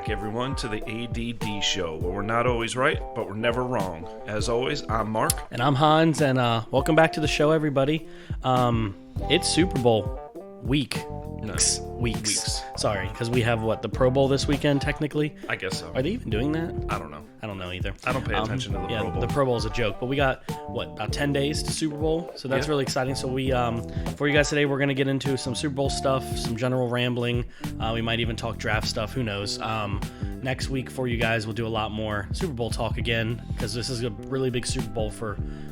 back, everyone, to the A.D.D. show, where we're not always right, but we're never wrong. As always, I'm Mark. And I'm Hans, and welcome back to the show, everybody. It's Super Bowl week. Weeks. Sorry, because we have, the Pro Bowl this weekend, technically? I guess so. Are they even doing that? I don't know. I don't know either. I don't pay attention to the Pro Bowl. The Pro Bowl is a joke, but we got, about 10 days to Super Bowl, so that's really exciting. So we, for you guys today, we're going to get into some Super Bowl stuff, some general rambling. We might even talk draft stuff, who knows. Next week for you guys, we'll do a lot more Super Bowl talk again, because this is a really big Super Bowl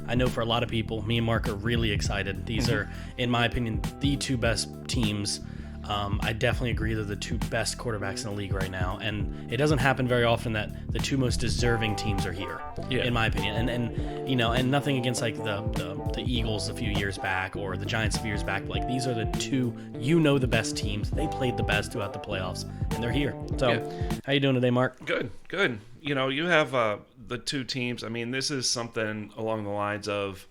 I know for a lot of people. Me and Mark are really excited. These are, in my opinion, the two best teams. I definitely agree they're the two best quarterbacks in the league right now, and it doesn't happen very often that the two most deserving teams are here, in my opinion. And nothing against the Eagles a few years back or the Giants a few years back. But these are the two, the best teams. They played the best throughout the playoffs, and they're here. So, How you doing today, Mark? Good. You have the two teams. I mean, this is something along the lines of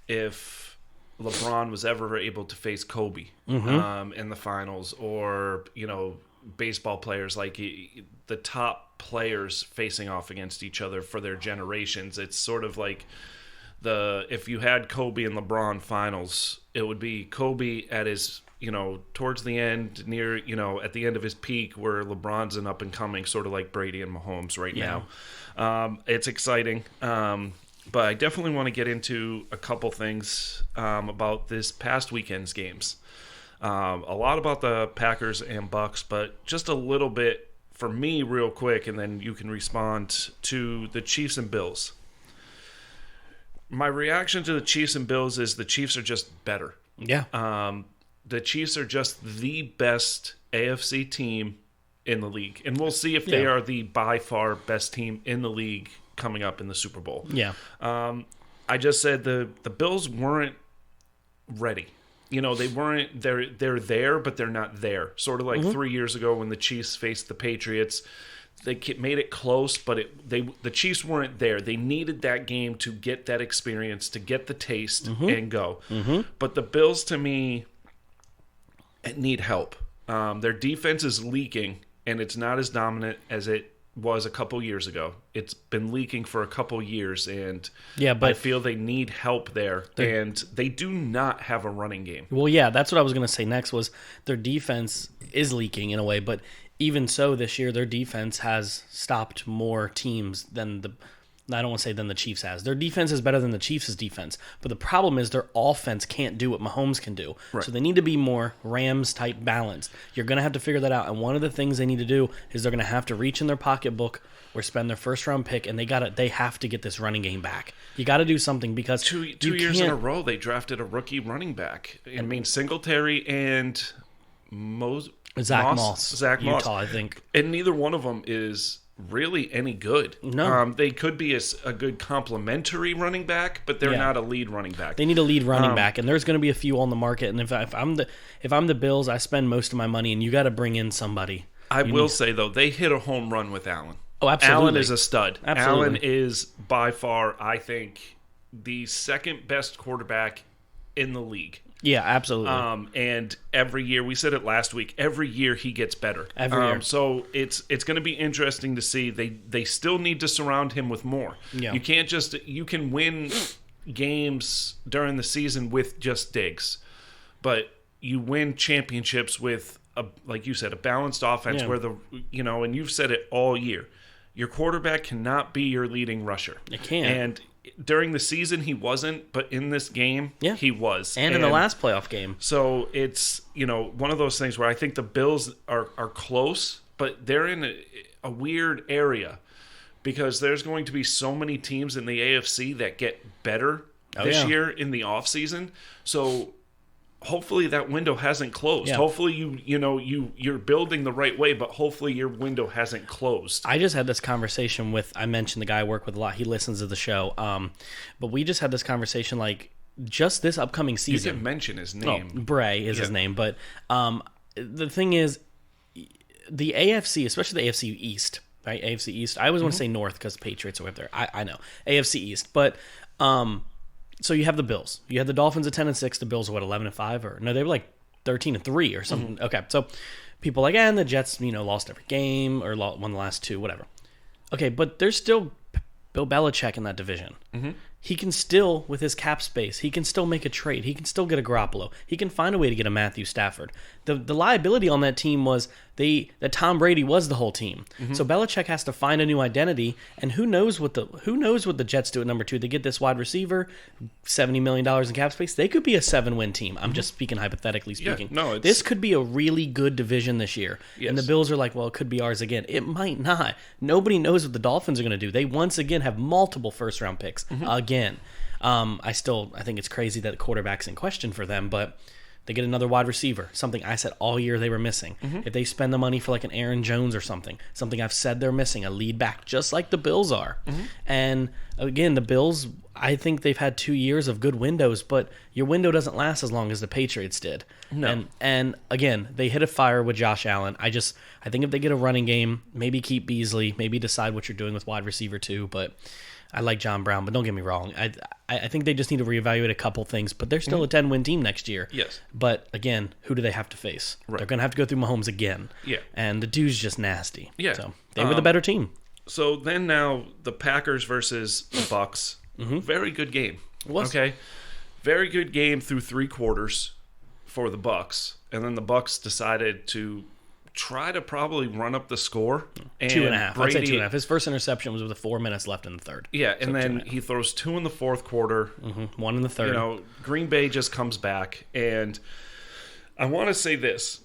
if LeBron was ever able to face Kobe in the finals, or baseball players, the top players facing off against each other for their generations. It's sort of like if you had Kobe and LeBron finals, it would be Kobe at his towards the end, near at the end of his peak, where LeBron's an up and coming, sort of like Brady and Mahomes right now. It's exciting. But I definitely want to get into a couple things about this past weekend's games. A lot about the Packers and Bucs, but just a little bit for me real quick, and then you can respond to the Chiefs and Bills. My reaction to the Chiefs and Bills is the Chiefs are just better. Yeah. The Chiefs are just the best AFC team in the league. And we'll see if they are the by far best team in the league coming up in the Super Bowl. Yeah. I just said the Bills weren't ready. They weren't. They're there, but they're not there. Sort of like 3 years ago when the Chiefs faced the Patriots. They made it close, but the Chiefs weren't there. They needed that game to get that experience, to get the taste and go. But the Bills, to me, need help. Their defense is leaking, and it's not as dominant as it was a couple years ago. It's been leaking for a couple years, and I feel they need help there, and they do not have a running game. Well, that's what I was going to say next, was their defense is leaking in a way, but even so this year, their defense has stopped more teams than I don't want to say than the Chiefs has. Their defense is better than the Chiefs' defense, but the problem is their offense can't do what Mahomes can do. Right. So they need to be more Rams-type balanced. You're going to have to figure that out, and one of the things they need to do is they're going to have to reach in their pocketbook or spend their first-round pick, and they have to get this running game back. You got to do something, because two years in a row they drafted a rookie running back. I mean, Singletary and Zach Moss, Utah, I think. And neither one of them is really any good. No. They could be a good complementary running back, but they're not a lead running back. They need a lead running back, and there's going to be a few on the market. And if I'm the Bills, I spend most of my money, and you got to bring in somebody. I will say, though, they hit a home run with Allen. Oh, absolutely. Allen is a stud. Absolutely. Allen is by far, I think, the second best quarterback in the league. Yeah, absolutely. And every year, we said it last week, every year he gets better. Every year. So it's going to be interesting to see. They still need to surround him with more. Yeah. You can win games during the season with just Diggs, but you win championships with, like you said, a balanced offense where and you've said it all year, your quarterback cannot be your leading rusher. It can't. And during the season, he wasn't, but in this game, he was. And in the last playoff game. So it's, one of those things where I think the Bills are close, but they're in a weird area, because there's going to be so many teams in the AFC that get better this year in the offseason. So hopefully that window hasn't closed. Yeah. Hopefully you're building the right way, but hopefully your window hasn't closed. I just had this conversation I mentioned the guy I work with a lot. He listens to the show. But we just had this conversation just this upcoming season. You can mention his name. Bray is his name. But the thing is, the AFC, especially the AFC East, right? AFC East. I always want to say North because the Patriots are up there. I know. AFC East. But so you have the Bills. You have the Dolphins at 10-6. The Bills are 11-5, or no? They were 13-3 or something. Okay, so people like, and the Jets, lost every game or won the last 2, whatever. Okay, but there's still Bill Belichick in that division. Mm-hmm. He can still, with his cap space, he can still make a trade. He can still get a Garoppolo. He can find a way to get a Matthew Stafford. The liability on that team was that Tom Brady was the whole team. Mm-hmm. So Belichick has to find a new identity, and who knows what the Jets do at number 2? They get this wide receiver, $70 million in cap space. They could be a 7-win team. I'm just speaking hypothetically speaking. Yeah, no, this could be a really good division this year. Yes. And the Bills are like, well, it could be ours again. It might not. Nobody knows what the Dolphins are going to do. They once again have multiple first-round picks again. I think it's crazy that the quarterback's in question for them, but they get another wide receiver, something I said all year they were missing. Mm-hmm. If they spend the money for like an Aaron Jones or something I've said they're missing, a lead back, just like the Bills are. Mm-hmm. And again, the Bills, I think they've had 2 years of good windows, but your window doesn't last as long as the Patriots did. No. And again, they hit a fire with Josh Allen. I think if they get a running game, maybe keep Beasley, maybe decide what you're doing with wide receiver too, but I like John Brown, but don't get me wrong. I think they just need to reevaluate a couple things, but they're still a 10-win team next year. Yes. But again, who do they have to face? Right. They're going to have to go through Mahomes again. Yeah. And the dude's just nasty. Yeah. So they were the better team. So then now the Packers versus the Bucs. Mm-hmm. Very good game. It was. Okay. Very good game through 3 quarters for the Bucs. And then the Bucs decided to try to probably run up the score. And 2.5. Brady, I'd say 2.5. His first interception was with 4 minutes left in the third. Yeah, and then he throws 2 in the fourth quarter. Mm-hmm. 1 in the third. Green Bay just comes back. And I want to say this.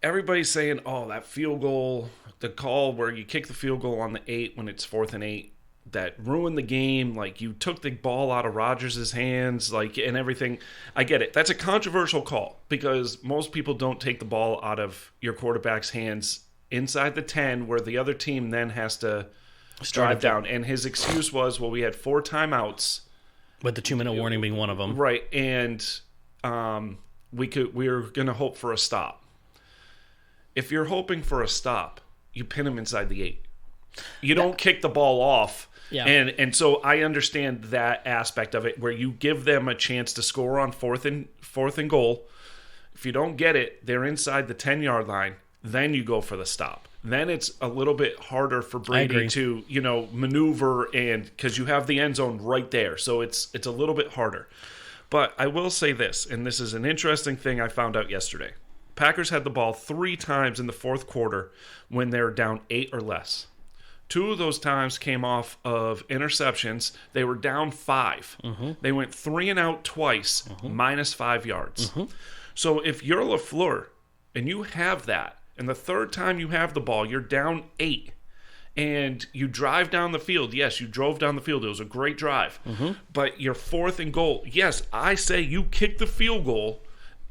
Everybody's saying, that field goal, the call where you kick the field goal on the 8 when it's 4th and 8, that ruined the game. Like, you took the ball out of Rodgers' hands, and everything. I get it. That's a controversial call because most people don't take the ball out of your quarterback's hands inside the 10 where the other team then has to drive down. And his excuse was, we had 4 timeouts. With the 2-minute warning being one of them. Right. And we were going to hope for a stop. If you're hoping for a stop, you pin him inside the 8. You don't kick the ball off. Yeah. And so I understand that aspect of it where you give them a chance to score on fourth and goal. If you don't get it, they're inside the 10-yard line, then you go for the stop. Then it's a little bit harder for Brady to, maneuver and because you have the end zone right there. So it's a little bit harder. But I will say this, and this is an interesting thing I found out yesterday. Packers had the ball 3 times in the fourth quarter when they're down 8 or less. 2 of those times came off of interceptions. They were down 5. Mm-hmm. They went 3 and out twice, minus 5 yards. Mm-hmm. So if you're LaFleur and you have that, and the third time you have the ball, you're down 8, and you drive down the field. Yes, you drove down the field. It was a great drive. Mm-hmm. But you're 4th and goal. Yes, I say you kick the field goal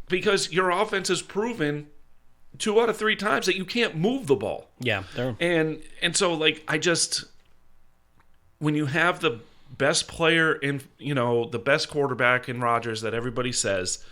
because your offense has proven 2 out of 3 times that you can't move the ball. Yeah. And so, when you have the best player in, the best quarterback in Rodgers that everybody says,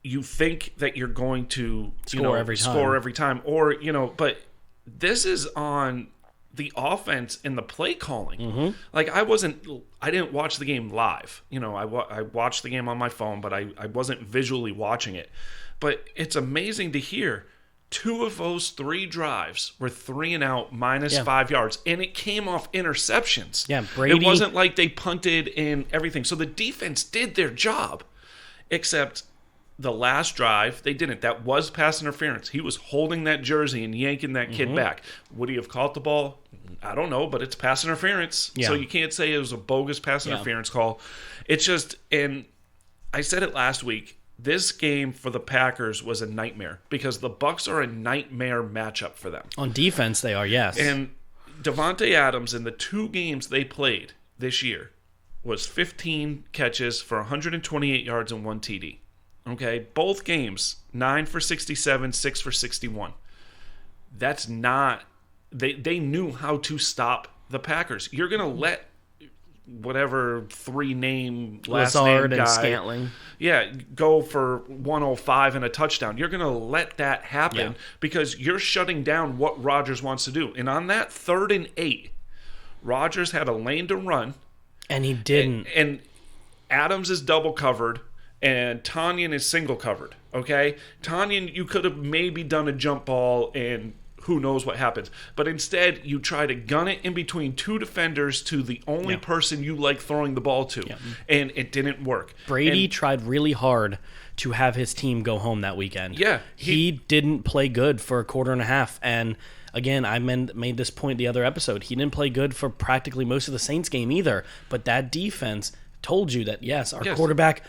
you think that you're going to score every time. Or, but this is on the offense and the play calling. Mm-hmm. I didn't watch the game live. I watched the game on my phone, but I wasn't visually watching it. But it's amazing to hear 2 of those 3 drives were 3 and out, minus 5 yards, and it came off interceptions. Yeah, Brady. It wasn't like they punted and everything. So the defense did their job, except the last drive, they didn't. That was pass interference. He was holding that jersey and yanking that kid back. Would he have caught the ball? I don't know, but it's pass interference. Yeah. So you can't say it was a bogus pass interference call. It's just, and I said it last week, this game for the Packers was a nightmare because the Bucs are a nightmare matchup for them. On defense, they are, yes. And Davante Adams in the 2 games they played this year was 15 catches for 128 yards and 1 TD. Okay, both games, 9 for 67, 6 for 61. That's not... They knew how to stop the Packers. You're going to let whatever 3-name last Lazard name guy, and Scantling, go for 105 and a touchdown. You're going to let that happen because you're shutting down what Rodgers wants to do. And on that 3rd and 8, Rodgers had a lane to run, and he didn't. And Adams is double covered, and Tanyan is single covered, okay? Tanyan, you could have maybe done a jump ball and who knows what happens. But instead, you try to gun it in between two defenders to the only person you like throwing the ball to. And it didn't work. Brady tried really hard to have his team go home that weekend. Yeah. He didn't play good for a quarter and a half. And again, I made this point the other episode. He didn't play good for practically most of the Saints game either. But that defense told you that, yes, our quarterback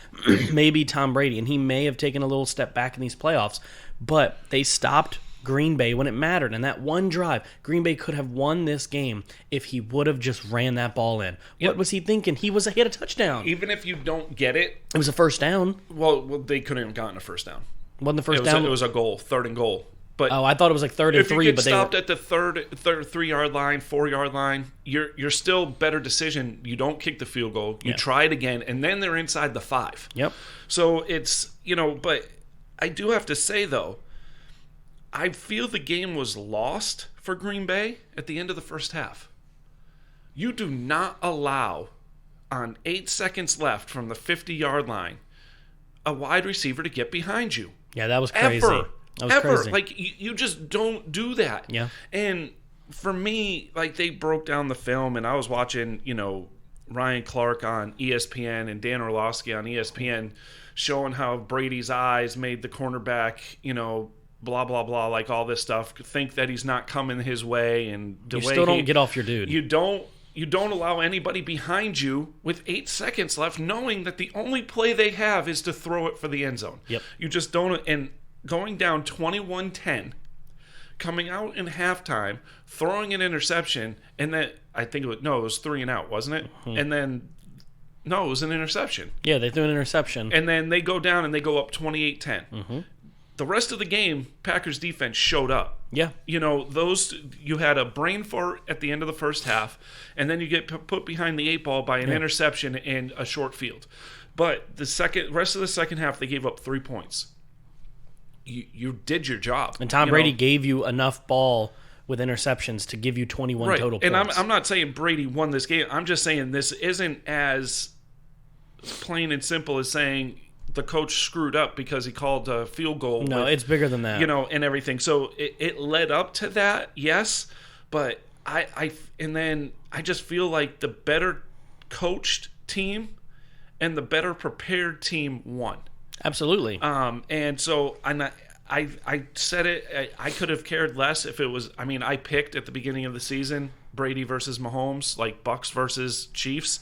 may be Tom Brady, and he may have taken a little step back in these playoffs. But they stopped Green Bay when it mattered. And that one drive, Green Bay could have won this game if he would have just ran that ball in. What was he thinking? He had a touchdown. Even if you don't get it. It was a first down. Well, they couldn't have gotten a first down. Wasn't the first down? It was a goal, 3rd and goal. But I thought it was like 3rd and 3. If you get stopped at the third 3-yard line, 4-yard line, you're still better decision. You don't kick the field goal. You try it again, and then they're inside the 5. Yep. So it's, but I do have to say, though, I feel the game was lost for Green Bay at the end of the first half. You do not allow, on 8 seconds left from the 50-yard line, a wide receiver to get behind you. Yeah, that was crazy. Ever. Like, you just don't do that. Yeah. And for me, like, they broke down the film, and I was watching, Ryan Clark on ESPN and Dan Orlovsky on ESPN showing how Brady's eyes made the cornerback, blah, blah, blah, like all this stuff, think that he's not coming his way. And the you way still don't get off your dude. You don't allow anybody behind you with 8 seconds left, knowing that the only play they have is to throw it for the end zone. Yep. You just don't. And going down 21-10, coming out in halftime, throwing an interception, and then I think it was 3 and out, wasn't it? Mm-hmm. And then it was an interception. Yeah, they threw an interception. And then they go down and they go up 28-10. Mm-hmm. The rest of the game, Packers defense showed up. Yeah. You had a brain fart at the end of the first half, and then you get put behind the 8 ball by an interception and a short field. But the rest of the second half, they gave up 3 points. You did your job. And Tom Brady gave you enough ball with interceptions to give you 21 total points. And I'm not saying Brady won this game. I'm just saying this isn't as plain and simple as saying the coach screwed up because he called a field goal. No, it's bigger than that. And everything. So it led up to that, yes. But I just feel like the better coached team and the better prepared team won. Absolutely. And so I said it. I could have cared less if it was. I mean, I picked at the beginning of the season Brady versus Mahomes, like Bucks versus Chiefs.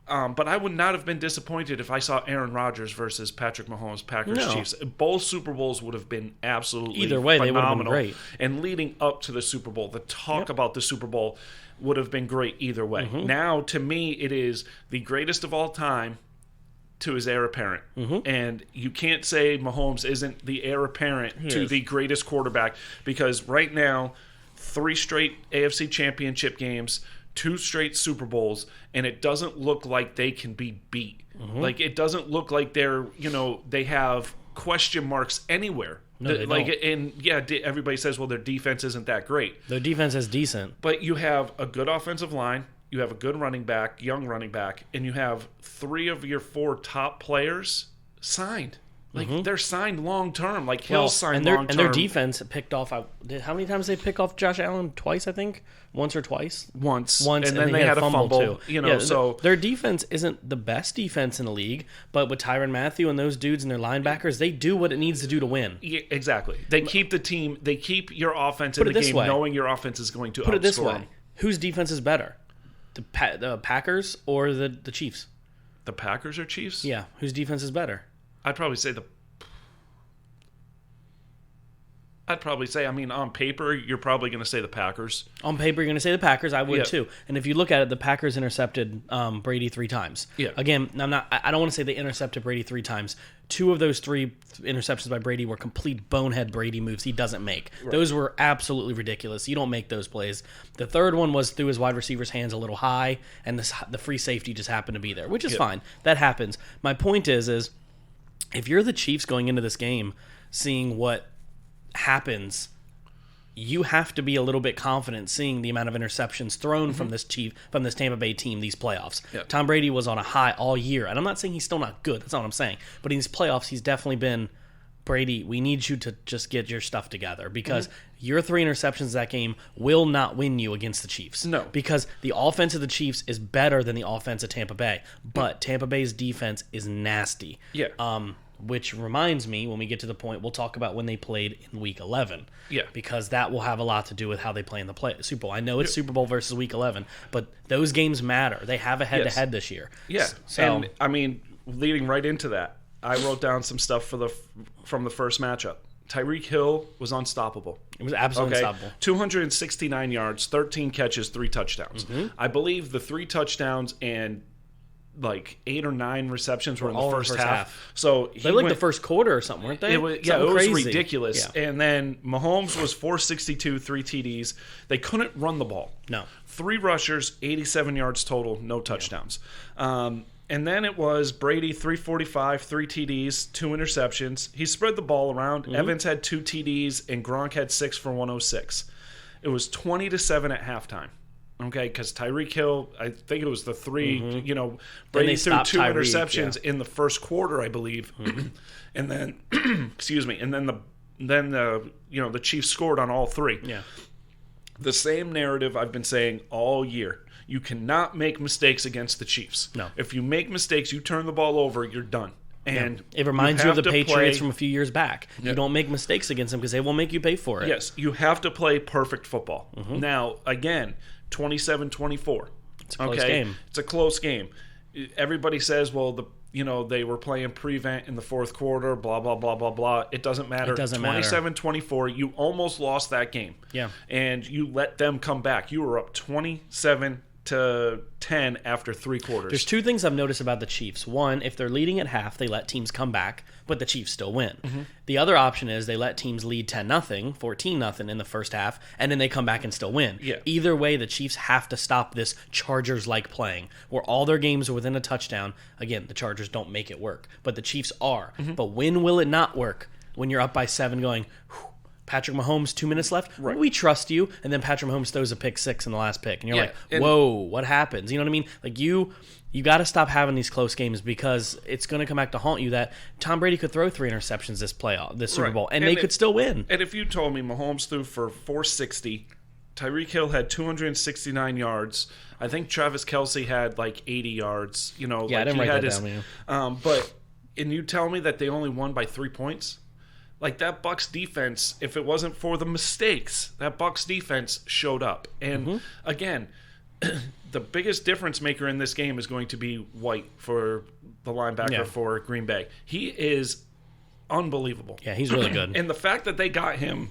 But I would not have been disappointed if I saw Aaron Rodgers versus Patrick Mahomes, Packers, Chiefs. Both Super Bowls would have been absolutely either way. phenomenal. They would have been great. And leading up to the Super Bowl, the talk about the Super Bowl would have been great either way. Mm-hmm. Now, to me, it is the greatest of all time to his heir apparent. Mm-hmm. And you can't say Mahomes isn't the heir apparent to the greatest quarterback, because right now, 3 straight AFC championship games, 2 straight Super Bowls, and it doesn't look like they can be beat. Mm-hmm. Like, it doesn't look like they have question marks anywhere. No, they don't. And everybody says, well, their defense isn't that great. Their defense is decent. But you have a good offensive line, you have a good running back, young running back, and you have 3 of your 4 top players signed. Like, they're signed long term. Like, Hill's signed long term. And their defense picked off. How many times did they pick off Josh Allen? Twice, I think. Once or twice. Once, and then they had a fumble too. So their defense isn't the best defense in the league, but with Tyrann Mathieu and those dudes and their linebackers, they do what it needs to do to win. Yeah, exactly. They keep the team. They keep your offense in the game, knowing your offense is going to put it this way: them. Whose defense is better, the Packers or the Chiefs? The Packers or Chiefs? Yeah, whose defense is better? I'd probably say I mean, on paper, you're probably going to say the Packers. On paper, you're going to say the Packers. I would too. And if you look at it, the Packers intercepted Brady 3 times. Yeah. Again, I don't want to say they intercepted Brady 3 times. 2 of those 3 interceptions by Brady were complete bonehead Brady moves he doesn't make. Right. Those were absolutely ridiculous. You don't make those plays. The third one was through his wide receiver's hands a little high, and the free safety just happened to be there, which is fine. That happens. My point is if you're the Chiefs going into this game, seeing what happens you have to be a little bit confident seeing the amount of interceptions thrown from this Tampa Bay team these playoffs. Yeah. Tom Brady was on a high all year, and I'm not saying he's still not good. That's not what I'm saying. But in these playoffs, he's definitely been, Brady, we need you to just get your stuff together because your 3 interceptions that game will not win you against the Chiefs. No. Because the offense of the Chiefs is better than the offense of Tampa Bay, but Tampa Bay's defense is nasty. Yeah. Which reminds me, when we get to the point, we'll talk about when they played in Week 11. Yeah. Because that will have a lot to do with how they play in the Super Bowl. I know it's Super Bowl versus Week 11, but those games matter. They have a head-to-head this year. Yeah. So, and, I mean, leading right into that, I wrote down some stuff from the first matchup. Tyreek Hill was unstoppable. It was absolutely unstoppable. 269 yards, 13 catches, 3 touchdowns. I believe the 3 touchdowns and like 8 or 9 receptions were in the first half. So they the first quarter or something, weren't they? It was ridiculous. Yeah. And then Mahomes was 462, 3 TDs. They couldn't run the ball. No. 3 rushers, 87 yards total, no touchdowns. And then it was Brady, 345, 3 TDs, 2 interceptions. He spread the ball around. Evans had 2 TDs, and Gronk had 6 for 106. It was 20-7 at halftime. Okay, because Tyreek Hill, I think it was the 3, Brady threw 2 interceptions in the first quarter, I believe. And then, excuse me, and then the Chiefs scored on all 3. Yeah. The same narrative I've been saying all year. You cannot make mistakes against the Chiefs. No. If you make mistakes, you turn the ball over, you're done. And it reminds you of the Patriots from a few years back. You don't make mistakes against them because they will make you pay for it. Yes, you have to play perfect football. Now, again, 27-24. It's a close game. It's a close game. Everybody says, well, they were playing prevent in the fourth quarter, blah, blah, blah, blah, blah. It doesn't matter. 27-24, you almost lost that game. Yeah. And you let them come back. You were up 27-10 after 3 quarters. There's 2 things I've noticed about the Chiefs. One, if they're leading at half, they let teams come back, but the Chiefs still win. The other option is they let teams lead 10-0, 14-0 in the first half, and then they come back and still win. Yeah. Either way, the Chiefs have to stop this Chargers-like playing, where all their games are within a touchdown. Again, the Chargers don't make it work, but the Chiefs are. But when will it not work? When you're up by 7 going, Patrick Mahomes, 2 minutes left. Right. We trust you. And then Patrick Mahomes throws a pick 6 in the last pick. And you're like, whoa, what happens? You know what I mean? Like you got to stop having these close games because it's going to come back to haunt you that Tom Brady could throw 3 interceptions this Super Bowl, and they could still win. And if you told me Mahomes threw for 460, Tyreek Hill had 269 yards. I think Travis Kelce had like 80 yards. I didn't write that down. And you tell me that they only won by 3 points? Like that Bucs defense, if it wasn't for the mistakes, that Bucs defense showed up. And again, the biggest difference maker in this game is going to be White for the linebacker for Green Bay. He is unbelievable. Yeah, he's really good. And the fact that they got him,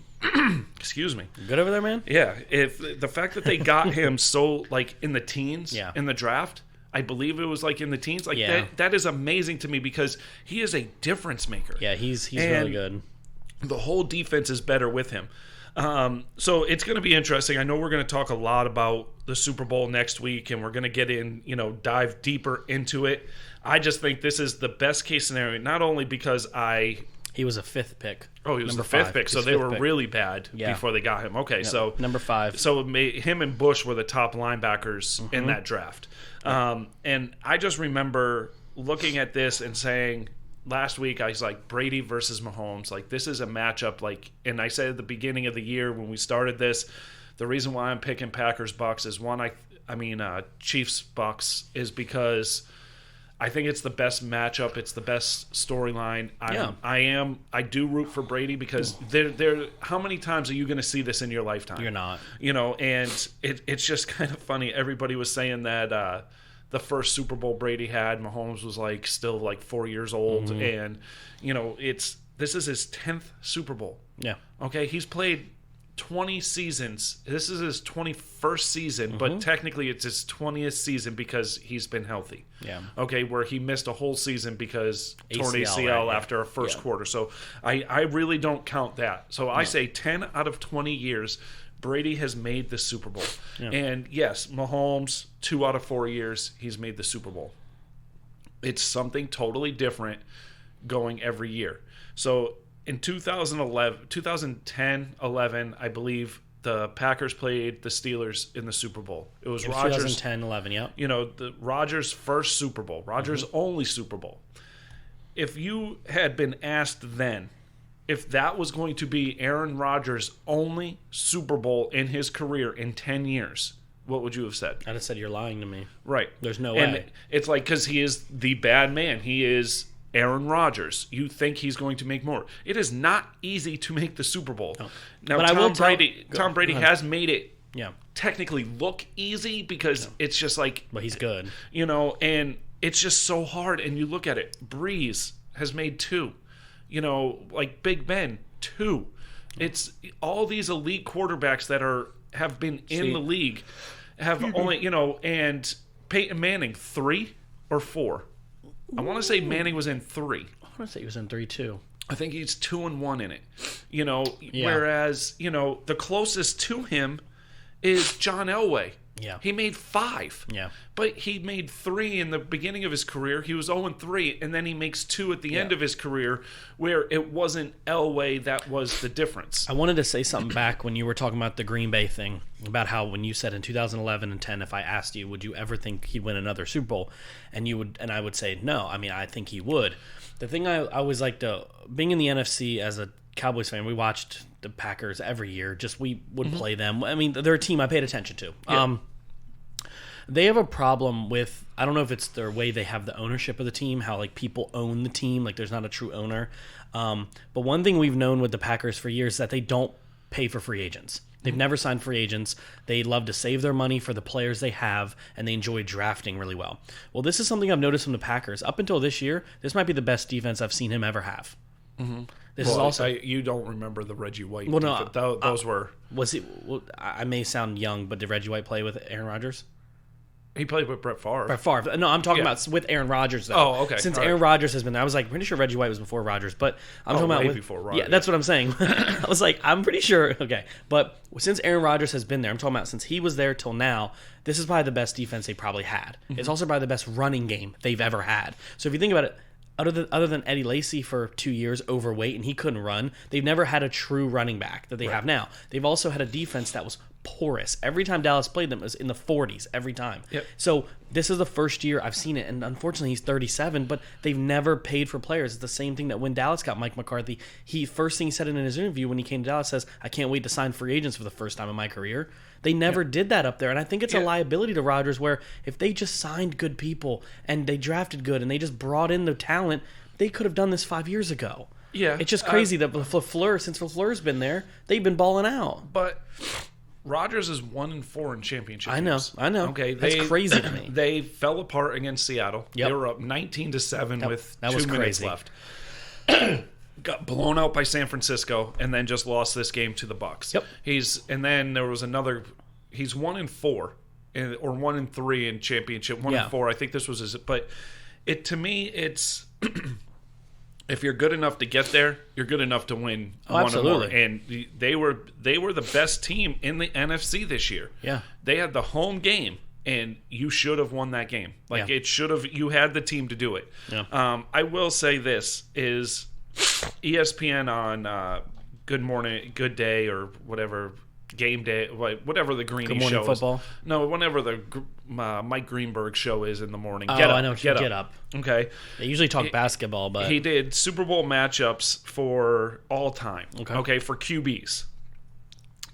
excuse me. You good over there, man? Yeah, if the fact that they got him so like in the teens in the draft, I believe it was like in the teens. Like that is amazing to me because he is a difference maker. Yeah, he's really good. The whole defense is better with him. So it's going to be interesting. I know we're going to talk a lot about the Super Bowl next week, and we're going to get in, dive deeper into it. I just think this is the best case scenario, not only because he was a 5th pick. Oh, he was the 5th pick, so they were really bad before they got him. Okay, so number 5. So him and Bush were the top linebackers in that draft. And I just remember looking at this and saying, last week I was like, Brady versus Mahomes, like this is a matchup, like, and I said at the beginning of the year when we started this, the reason why I'm picking Packers Bucks is Chiefs Bucks is because I think it's the best matchup, it's the best storyline. I do root for Brady because how many times are you going to see this in your lifetime? You're not. And it's just kind of funny. Everybody was saying that the first Super Bowl Brady had, Mahomes was still 4 years old, and this is his 10th Super Bowl. Yeah. Okay, he's played 20 seasons. This is his 21st season, but technically it's his 20th season because he's been healthy. Yeah. Okay, where he missed a whole season because torn ACL after a first quarter. So I really don't count that. So I say 10 out of 20 years Brady has made the Super Bowl. Yeah. And yes, Mahomes, 2 out of 4 years, he's made the Super Bowl. It's something totally different going every year. So in 2010, 11, I believe the Packers played the Steelers in the Super Bowl. It was Rodgers. 2010, 11, yep. The Rodgers' first Super Bowl, Rodgers' only Super Bowl. If you had been asked then if that was going to be Aaron Rodgers' only Super Bowl in his career in 10 years, what would you have said? I'd have said you're lying to me. Right. There's no and way. It's like, because he is the bad man. He is Aaron Rodgers. You think he's going to make more. It is not easy to make the Super Bowl. No. Now, but Tom Brady has made it yeah. technically look easy because it's just like... But he's good. And it's just so hard. And you look at it. Breeze has made 2. Like Big Ben, 2. It's all these elite quarterbacks that have been in the league have only, and Peyton Manning, 3 or 4. I want to say Manning was in 3. I want to say he was in 3 too. I think he's 2-1 in it. Whereas, the closest to him is John Elway. Yeah. He made 5. Yeah. But he made 3 in the beginning of his career. He was 0-3, and then he makes 2 at the end of his career, where it wasn't Elway that was the difference. I wanted to say something back when you were talking about the Green Bay thing, about how when you said in 2011 and 10, if I asked you, would you ever think he'd win another Super Bowl? And I would say no. I mean, I think he would. The thing I always liked, being in the NFC as a Cowboys fan, we watched the Packers every year. We would play them. I mean, they're a team I paid attention to. Yeah. They have a problem with, I don't know if it's their way they have the ownership of the team, how like people own the team, like there's not a true owner. But one thing we've known with the Packers for years is that they don't pay for free agents. They've never signed free agents. They love to save their money for the players they have, and they enjoy drafting really well. Well, this is something I've noticed from the Packers. Up until this year, this might be the best defense I've seen him ever have. Mm-hmm. This is also you don't remember the Reggie White. Well, no, those were. Was he? Well, I may sound young, but did Reggie White play with Aaron Rodgers? He played with Brett Favre. Brett Favre. No, I'm talking about with Aaron Rodgers, though. Oh, okay. Since All Aaron right. Rodgers has been there. I was like, pretty sure Reggie White was before Rodgers, but I'm talking about way before Rodgers. Yeah, that's what I'm saying. I was like, I'm pretty sure. Okay. But since Aaron Rodgers has been there, I'm talking about since he was there till now, this is probably the best defense they probably had. Mm-hmm. It's also probably the best running game they've ever had. So if you think about it, other than Eddie Lacy for 2 years, overweight, and he couldn't run, they've never had a true running back that they have now. They've also had a defense that was porous. Every time Dallas played them, it was in the 40s every time. Yep. So this is the first year I've seen it, and unfortunately he's 37, but they've never paid for players. It's the same thing that when Dallas got Mike McCarthy, first thing he said in his interview when he came to Dallas says, I can't wait to sign free agents for the first time in my career. They never did that up there, and I think it's a liability to Rodgers where if they just signed good people and they drafted good and they just brought in the talent, they could have done this 5 years ago. Yeah. It's just crazy that LaFleur, since LaFleur's been there, they've been balling out. But Rodgers is 1-4 in championship games. I know. Okay, that's crazy to me. They fell apart against Seattle. Yep. They were up 19-7 with 2 minutes crazy. left. Got blown out by San Francisco, and then just lost this game to the Bucs. Yep. And then there was another. He's 1-4, or 1-3 in championship. 1-4. I think this was his. But to me, it's. If you're good enough to get there, you're good enough to win one absolutely. or more. And they were the best team in the NFC this year. Yeah. They had the home game, and you should have won that game. Like it should have. You had the team to do it. Yeah. I will say this is ESPN on Good Morning, Good Day, or whatever. Game Day, whatever the Greeny Good Morning show Football. is. No, whenever the Mike Greenberg show is in the morning. Oh, Get up, I know. Get up. Okay. They usually talk basketball, but He did Super Bowl matchups for all time. Okay. For QBs.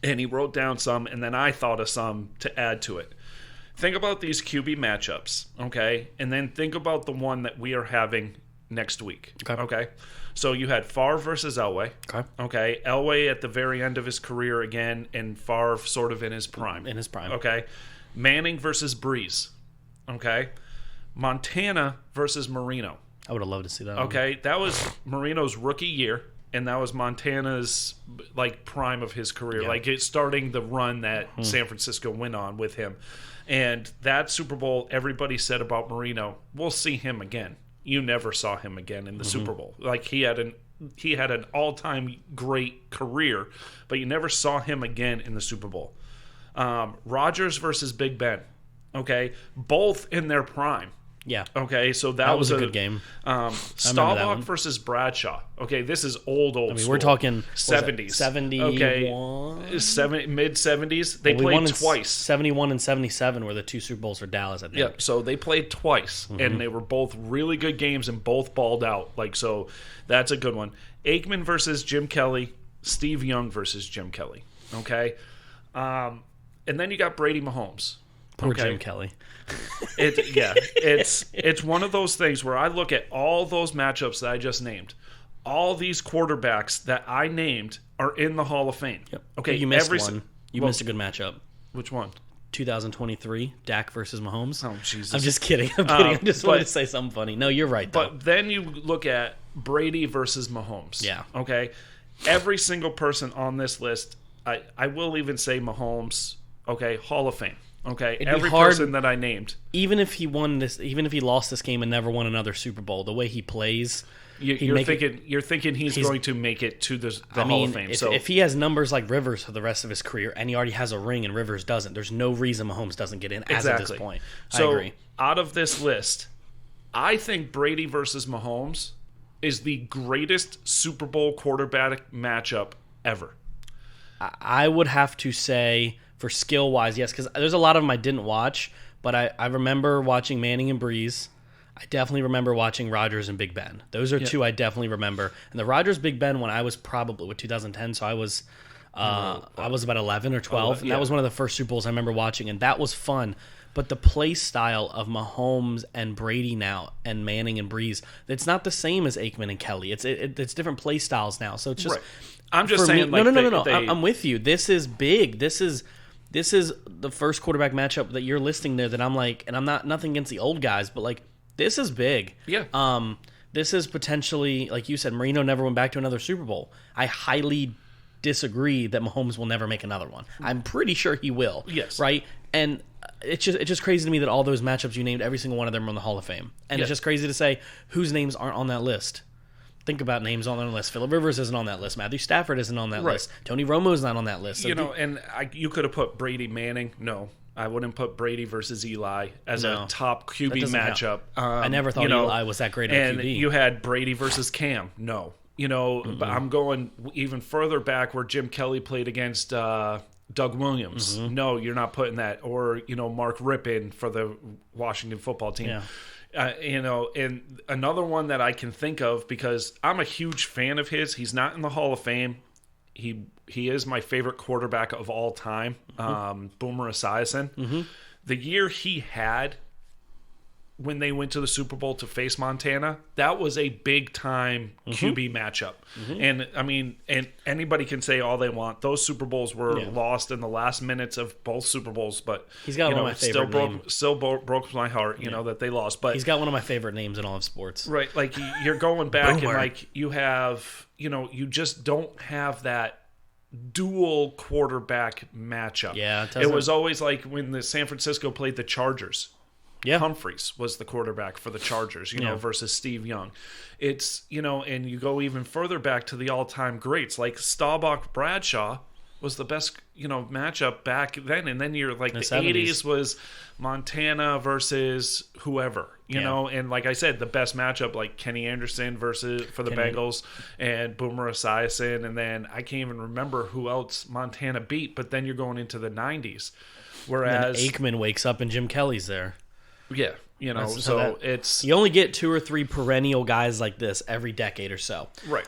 And he wrote down some, and then I thought of some to add to it. Think about these QB matchups, okay? And then think about the one that we are having next week. Okay. So you had Favre versus Elway. Okay. Elway at the very end of his career again, and Favre sort of in his prime. Okay. Manning versus Breeze. Okay. Montana versus Marino. I would have loved to see that. Okay. That was Marino's rookie year, and that was Montana's prime of his career. Yeah. It's starting the run that San Francisco went on with him. And that Super Bowl, everybody said about Marino, we'll see him again. You never saw him again in the Super Bowl. He had an all-time great career, but you never saw him again in the Super Bowl. Rodgers versus Big Ben. Okay, both in their prime. Yeah. Okay, so That was a good game. Staubach versus Bradshaw. Okay, this is old school. We're talking 70s. 71. Okay, mid-70s. They played twice. 71 and 77 were the two Super Bowls for Dallas, I think. Yeah, so they played twice, and they were both really good games and both balled out. So that's a good one. Aikman versus Jim Kelly. Steve Young versus Jim Kelly. Okay? And then you got Brady Mahomes. Poor Jim Kelly. It's one of those things where I look at all those matchups that I just named. All these quarterbacks that I named are in the Hall of Fame. Yep. Okay, you missed one. You missed a good matchup. Which one? 2023, Dak versus Mahomes. Oh, Jesus. I'm just kidding. I just wanted to say something funny. No, you're right, though. But then you look at Brady versus Mahomes. Yeah. Okay? Every single person on this list, I will even say Mahomes, okay, Hall of Fame. Okay, every person that I named. Even if he lost this game and never won another Super Bowl, the way he plays, you're thinking he's going to make it to the Hall of Fame. If he has numbers like Rivers for the rest of his career, and he already has a ring and Rivers doesn't, there's no reason Mahomes doesn't get in as of this point. I agree. Out of this list, I think Brady versus Mahomes is the greatest Super Bowl quarterback matchup ever. I would have to say, for skill-wise, yes, because there's a lot of them I didn't watch, but I remember watching Manning and Breeze. I definitely remember watching Rodgers and Big Ben. Those are two I definitely remember. And the Rodgers-Big Ben one, I was probably with 2010, so I was about 11 or 12, and that was one of the first Super Bowls I remember watching, and that was fun. But the play style of Mahomes and Brady now and Manning and Breeze, it's not the same as Aikman and Kelly. It's different play styles now. So it's just... Right. I'm just saying... No. I'm with you. This is big. This is the first quarterback matchup that you're listing there that I'm like... And I'm nothing against the old guys, but like, this is big. Yeah. This is potentially, like you said, Marino never went back to another Super Bowl. I highly disagree that Mahomes will never make another one. I'm pretty sure he will. Yes. Right? And... It's just crazy to me that all those matchups you named, every single one of them are on the Hall of Fame. And it's just crazy to say whose names aren't on that list. Think about names on the list. Phillip Rivers isn't on that list. Matthew Stafford isn't on that list. Tony Romo's not on that list. So you could have put Brady Manning. No, I wouldn't put Brady versus Eli as a top QB matchup. I never thought Eli was that great of a QB. And you had Brady versus Cam. No. But I'm going even further back where Jim Kelly played against... Doug Williams. No, you're not putting that. Or, Mark Rippon for the Washington football team. Yeah. And another one that I can think of, because I'm a huge fan of his. He's not in the Hall of Fame. He is my favorite quarterback of all time, Boomer Esiason. The year he had when they went to the Super Bowl to face Montana, that was a big-time QB matchup. And, and anybody can say all they want. Those Super Bowls were lost in the last minutes of both Super Bowls, but he's got one of my favorite still broke my heart, that they lost. But he's got one of my favorite names in all of sports. Right, like you're going back and like you have, you just don't have that dual quarterback matchup. Yeah, it was always like when the San Francisco played the Chargers. Yeah. Humphreys was the quarterback for the Chargers, versus Steve Young. It's, and you go even further back to the all-time greats, like Staubach Bradshaw was the best, matchup back then. And then you're like the 80s was Montana versus whoever, know. And like I said, the best matchup, like Kenny Anderson for the Bengals and Boomer Esiason. And then I can't even remember who else Montana beat. But then you're going into the 90s. Whereas Aikman wakes up and Jim Kelly's there. Yeah, it's... You only get 2 or 3 perennial guys like this every decade or so. Right.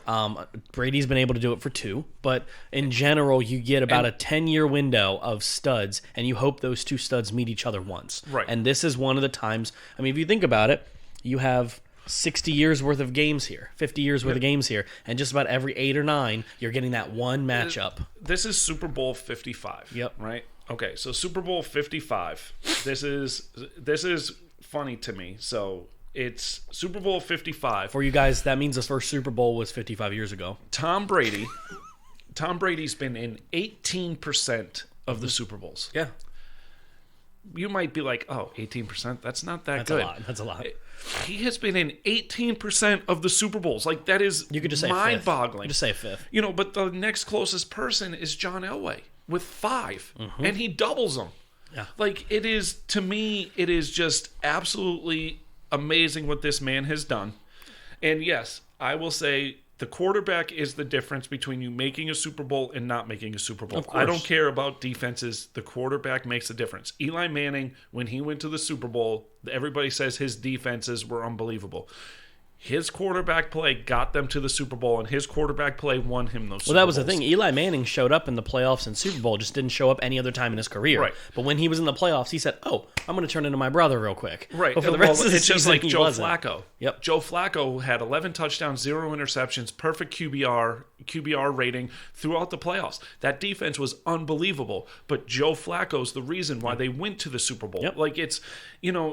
Brady's been able to do it for 2, but in general, you get about a 10-year window of studs, and you hope those 2 studs meet each other once. Right. And this is one of the times... if you think about it, you have 60 years worth of games here, 50 years worth of games here, and just about every 8 or 9, you're getting that one matchup. This is Super Bowl 55. Yep. Right? Okay, so Super Bowl 55. This is funny to me. So it's Super Bowl 55. For you guys, that means the first Super Bowl was 55 years ago. Tom Brady's been in 18% of the Super Bowls. Yeah. You might be like, 18%? That's not that good. That's a lot. He has been in 18% of the Super Bowls. Like, that is you could just mind-boggling. Just say a fifth. But the next closest person is John Elway with 5, and he doubles them. Yeah. Like, it is, to me, it is just absolutely amazing what this man has done. And yes, I will say the quarterback is the difference between you making a Super Bowl and not making a Super Bowl. I don't care about defenses. The quarterback makes a difference. Eli Manning, when he went to the Super Bowl, everybody says his defenses were unbelievable. His quarterback play got them to the Super Bowl, and his quarterback play won him those Super Bowls. Well, that was the thing. Eli Manning showed up in the playoffs and Super Bowl, just didn't show up any other time in his career. Right. But when he was in the playoffs, he said, "Oh, I'm going to turn into my brother real quick." Right. But for the rest of the it's just season, like he Joe wasn't. Flacco. Yep. Joe Flacco had 11 touchdowns, 0 interceptions, perfect QBR rating throughout the playoffs. That defense was unbelievable, but Joe Flacco's the reason why they went to the Super Bowl. Yep. Like it's,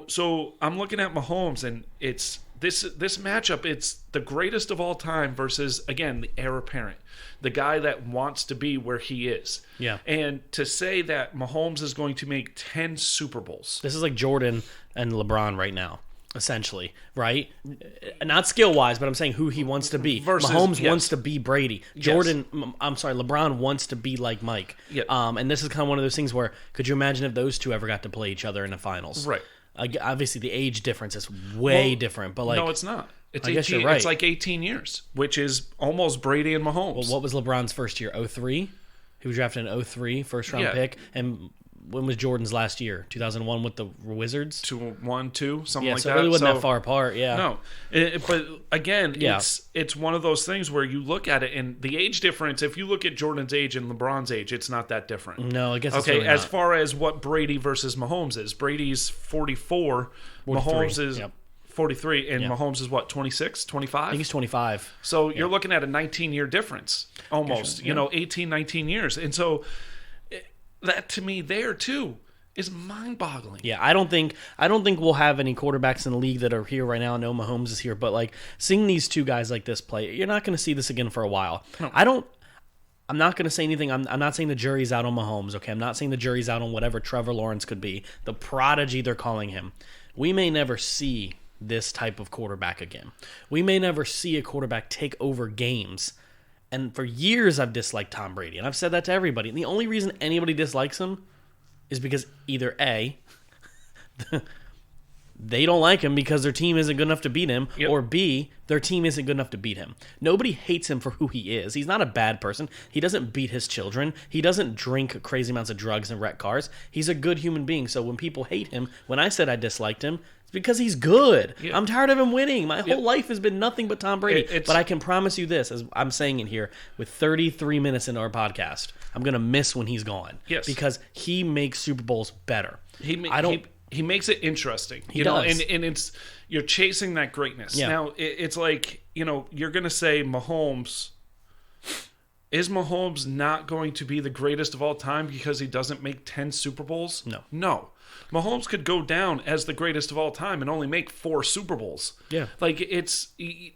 so I'm looking at Mahomes, and it's this matchup. It's the greatest of all time versus, again, the heir apparent, the guy that wants to be where he is. Yeah. And to say that Mahomes is going to make 10 Super Bowls. This is like Jordan and LeBron right now, essentially, right? Not skill-wise, but I'm saying who he wants to be. Mahomes wants to be Brady. LeBron wants to be like Mike. Yep. And this is kind of one of those things where, could you imagine if those two ever got to play each other in the finals? Right. Obviously, the age difference is way different, but no, it's not. It's I 18, guess you're right. It's like 18 years, which is almost Brady and Mahomes. Well, what was LeBron's first year? 03? He was drafted in 03, first-round pick. And when was Jordan's last year? 2001 with the Wizards? 1, 2, something like that. Yeah, so it really wasn't that far apart, yeah. No. But again, it's one of those things where you look at it, and the age difference, if you look at Jordan's age and LeBron's age, it's not that different. No, I guess it's okay, really as not. far as what Brady versus Mahomes is. Brady's 44, 43, Mahomes is... Yep. 43, and Mahomes is what, 26, 25? I think he's 25. So you're looking at a 19-year difference, almost. 18, 19 years. And so that, to me, there, too, is mind-boggling. Yeah, I don't think we'll have any quarterbacks in the league that are here right now. I know Mahomes is here, but like seeing these two guys like this play, you're not going to see this again for a while. No. I'm not going to say anything. I'm not saying the jury's out on Mahomes, okay? I'm not saying the jury's out on whatever Trevor Lawrence could be, the prodigy they're calling him. We may never see this type of quarterback again. We may never see a quarterback take over games. And for years, I've disliked Tom Brady, and I've said that to everybody. And the only reason anybody dislikes him is because either A, they don't like him because their team isn't good enough to beat him, or B, their team isn't good enough to beat him. Nobody hates him for who he is. He's not a bad person. He doesn't beat his children. He doesn't drink crazy amounts of drugs and wreck cars. He's a good human being. So when people hate him, when I said I disliked him, it's because he's good. Yep. I'm tired of him winning. My whole life has been nothing but Tom Brady. But I can promise you this, as I'm saying it here, with 33 minutes into our podcast, I'm going to miss when he's gone. Yes. Because he makes Super Bowls better. He makes it interesting. He does. And it's you're chasing that greatness. Yeah. Now, it's like, you're going to say Mahomes. Is Mahomes not going to be the greatest of all time because he doesn't make 10 Super Bowls? No. Mahomes could go down as the greatest of all time and only make 4 Super Bowls. Yeah. Like, it's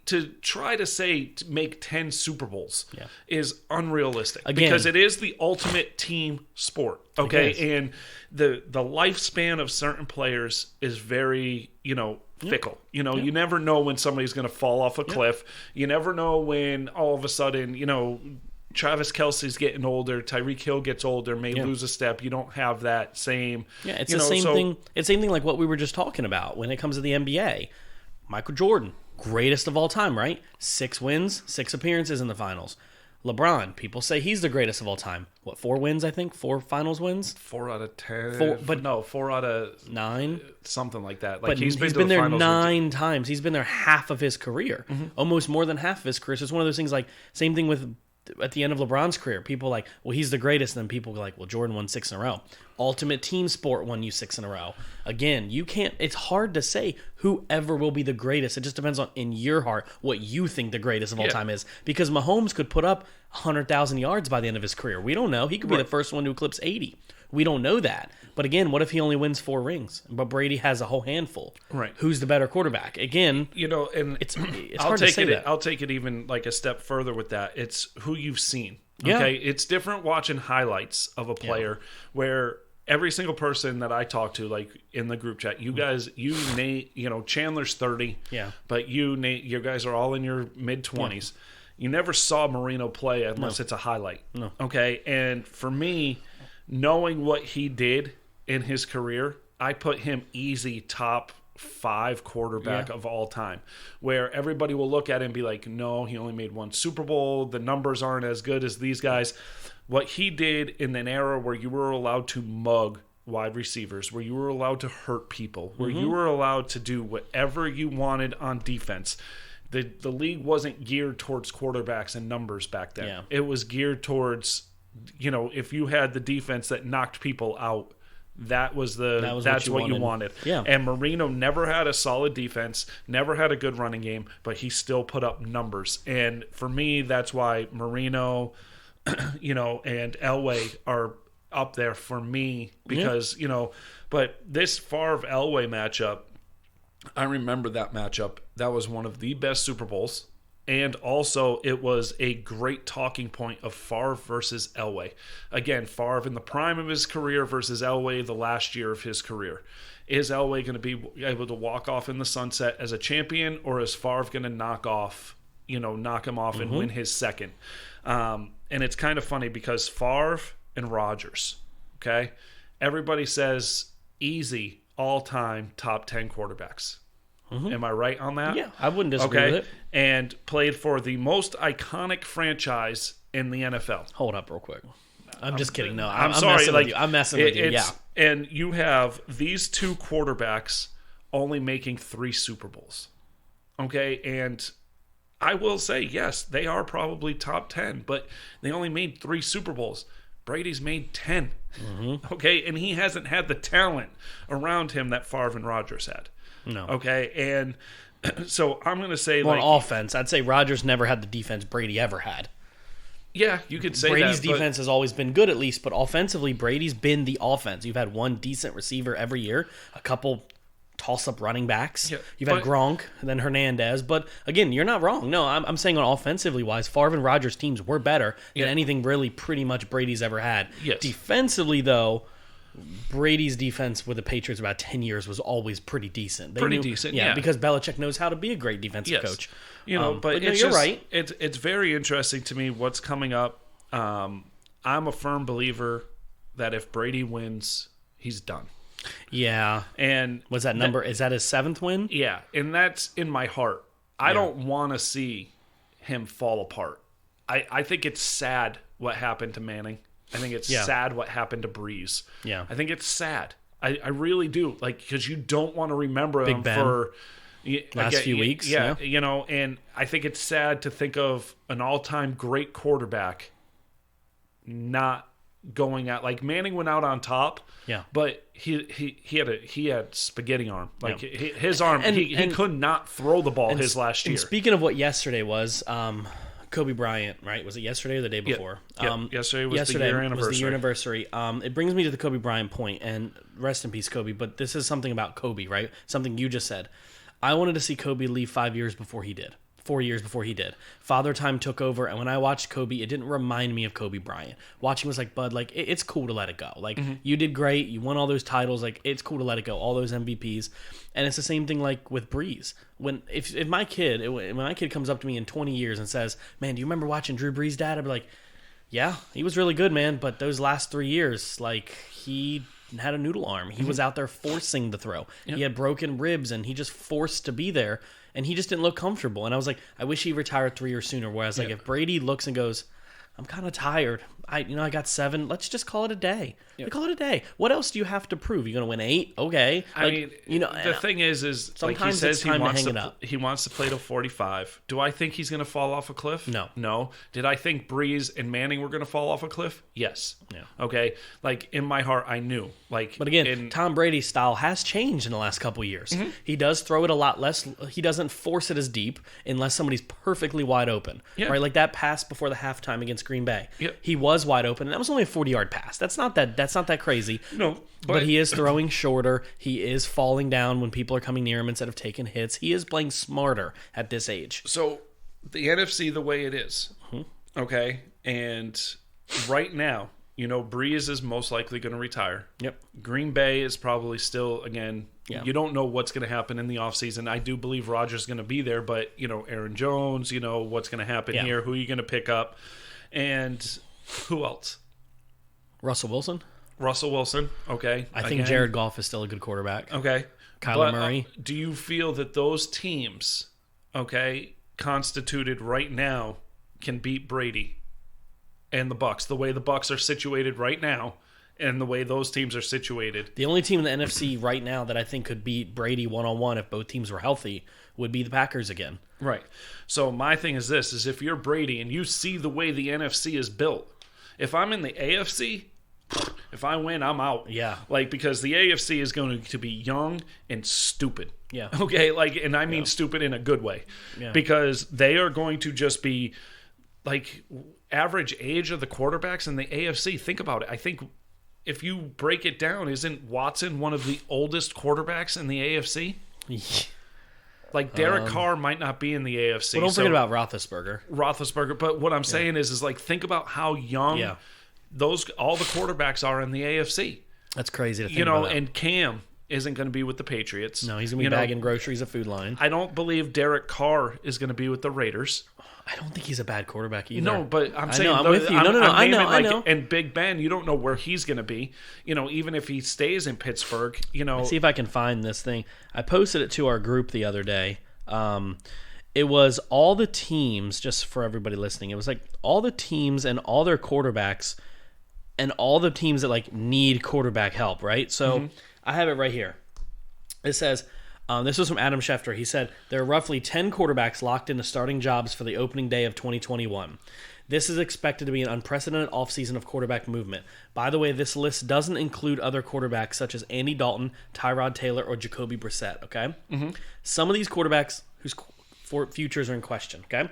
to try to say to make 10 Super Bowls is unrealistic. Again, because it is the ultimate team sport. Okay. And the lifespan of certain players is very, fickle. You never know when somebody's going to fall off a cliff. You never know when all of a sudden, Travis Kelce's getting older, Tyreek Hill gets older, may lose a step. You don't have that same... Yeah, it's the same thing. It's the same thing like what we were just talking about when it comes to the NBA. Michael Jordan, greatest of all time, right? 6 wins, 6 appearances in the finals. LeBron, people say he's the greatest of all time. What, 4 wins, I think? 4 finals wins? 4 out of 10. 4 out of 9. Something like that. Like, but he's been there 9 times. He's been there half of his career. Mm-hmm. Almost more than half of his career. So it's one of those things like, same thing with at the end of LeBron's career. People like, well, he's the greatest. And then people go like, well, Jordan won 6 in a row. Ultimate Team Sport won you 6 in a row. Again, you can't, it's hard to say whoever will be the greatest. It just depends on, in your heart, what you think the greatest of all time is. Because Mahomes could put up 100,000 yards by the end of his career. We don't know. He could be the first one to eclipse 80. We don't know that. But again, what if he only wins 4 rings? But Brady has a whole handful. Right. Who's the better quarterback? Again, and it's hard to say that. I'll take it even like a step further with that. It's who you've seen. Okay. Yeah. It's different watching highlights of a player where every single person that I talk to, like in the group chat, you guys, Chandler's 30. Yeah. But you guys are all in your mid-20s. Yeah. You never saw Marino play unless it's a highlight. No. Okay. And for me, knowing what he did in his career, I put him easy top 5 quarterback of all time, where everybody will look at it and be like, no, he only made 1 Super Bowl. The numbers aren't as good as these guys. What he did in an era where you were allowed to mug wide receivers, where you were allowed to hurt people, where you were allowed to do whatever you wanted on defense. The league wasn't geared towards quarterbacks and numbers back then. Yeah. It was geared towards, if you had the defense that knocked people out, that's what you wanted. Yeah. And Marino never had a solid defense, never had a good running game, but he still put up numbers. And for me, that's why Marino, and Elway are up there for me because, but this Favre-Elway matchup, I remember that matchup. That was one of the best Super Bowls. And also, it was a great talking point of Favre versus Elway. Again, Favre in the prime of his career versus Elway the last year of his career. Is Elway going to be able to walk off in the sunset as a champion, or is Favre going to knock him off and win his second? And it's kind of funny because Favre and Rodgers, okay? Everybody says easy all-time top 10 quarterbacks. Am I right on that? Yeah, I wouldn't disagree with it. And played for the most iconic franchise in the NFL. Hold up real quick. I'm just kidding. No, I'm sorry. Messing with you. I'm messing with you, yeah. And you have these 2 quarterbacks only making 3 Super Bowls. Okay, and I will say, yes, they are probably top 10, but they only made 3 Super Bowls. Brady's made 10. Okay, and he hasn't had the talent around him that Favre and Rodgers had. No. Okay, and so I'm going to say, on offense, I'd say Rodgers never had the defense Brady ever had. Yeah, you could say Brady's that. defense has always been good, at least, but offensively, Brady's been the offense. You've had 1 decent receiver every year, a couple toss-up running backs. Yeah, You've had Gronk, and then Hernandez. But, again, you're not wrong. No, I'm saying on offensively-wise, Favre and Rodgers' teams were better than anything really pretty much Brady's ever had. Yes. Defensively, though, Brady's defense with the Patriots about 10 years was always pretty decent. Decent, yeah. Because Belichick knows how to be a great defensive coach. But no, you're right. It's very interesting to me what's coming up. I'm a firm believer that if Brady wins, he's done. Yeah. And was that number? Is that his 7th win? Yeah, and that's in my heart. I don't want to see him fall apart. I think it's sad what happened to Manning. I think it's sad what happened to Breeze. Yeah. I think it's sad. I really do. because you don't want to remember Big him Ben. for last few weeks. Yeah, and I think it's sad to think of an all-time great quarterback not going out. Manning went out on top. Yeah. But he had spaghetti arm. His arm, he could not throw the ball his last year. And speaking of what yesterday was, Kobe Bryant, right? Was it yesterday or the day before? Yesterday was the year anniversary. Was the year anniversary. It brings me to the Kobe Bryant point, and rest in peace, Kobe. But this is something about Kobe, right? Something you just said. I wanted to see Kobe leave 5 years before he did. 4 years before he did. Father Time took over, and when I watched Kobe, it didn't remind me of Kobe Bryant. Watching was like, Bud, it's cool to let it go. You did great. You won all those titles. It's cool to let it go. All those MVPs. And it's the same thing with Breeze. If my kid comes up to me in 20 years and says, man, do you remember watching Drew Brees, Dad? I'd be like, yeah, he was really good, man. But those last 3 years, he had a noodle arm. He was out there forcing the throw. Yep. He had broken ribs, and he just forced to be there. And he just didn't look comfortable. And I was like, I wish he retired 3 years sooner. Whereas, if Brady looks and goes, I'm kind of tired. I got 7. Let's just call it a day. Yep. Call it a day. What else do you have to prove? You're going to win 8? Okay. The thing is sometimes he says it's time to hang it up. He wants to play till 45. Do I think he's going to fall off a cliff? No. Did I think Breeze and Manning were going to fall off a cliff? Yes. Yeah. Okay. In my heart, I knew. But again, Tom Brady's style has changed in the last couple of years. Mm-hmm. He does throw it a lot less. He doesn't force it as deep unless somebody's perfectly wide open. Yeah. Right? That pass before the halftime against Green Bay. Yep. He was wide open, and that was only a 40-yard pass. That's not that crazy. No. But he is throwing shorter. He is falling down when people are coming near him instead of taking hits. He is playing smarter at this age. So the NFC the way it is, okay? And right now, Breeze is most likely going to retire. Yep. Green Bay is probably still, again, you don't know what's going to happen in the offseason. I do believe Rodgers is going to be there, but, Aaron Jones, what's going to happen here, who are you going to pick up, and who else? Russell Wilson, okay. I think Jared Goff is still a good quarterback. Okay. Kyler Murray. Do you feel that those teams, constituted right now, can beat Brady and the Bucks the way the Bucks are situated right now, and the way those teams are situated? The only team in the NFC right now that I think could beat Brady one-on-one if both teams were healthy would be the Packers again. Right. So my thing is this, is if you're Brady and you see the way the NFC is built, if I'm in the AFC, if I win, I'm out. Yeah. Because the AFC is going to be young and stupid. Yeah. Okay? And I mean stupid in a good way. Yeah. Because they are going to just be, average age of the quarterbacks in the AFC. Think about it. I think if you break it down, isn't Watson one of the oldest quarterbacks in the AFC? Derek Carr might not be in the AFC. Well, don't forget about Roethlisberger. But what I'm saying is think about how young all the quarterbacks are in the AFC. That's crazy to think about. And Cam isn't going to be with the Patriots. No, he's going to be bagging groceries at Food Line. I don't believe Derek Carr is going to be with the Raiders. I don't think he's a bad quarterback either. No, but I'm saying... I'm with you. I know. And Big Ben, you don't know where he's going to be. Even if he stays in Pittsburgh, Let's see if I can find this thing. I posted it to our group the other day. It was all the teams, just for everybody listening, it was all the teams and all their quarterbacks and all the teams that need quarterback help, right? So I have it right here. It says... this was from Adam Schefter. He said, there are roughly 10 quarterbacks locked into starting jobs for the opening day of 2021. This is expected to be an unprecedented offseason of quarterback movement. By the way, this list doesn't include other quarterbacks such as Andy Dalton, Tyrod Taylor, or Jacoby Brissett, okay? Some of these quarterbacks whose futures are in question, okay?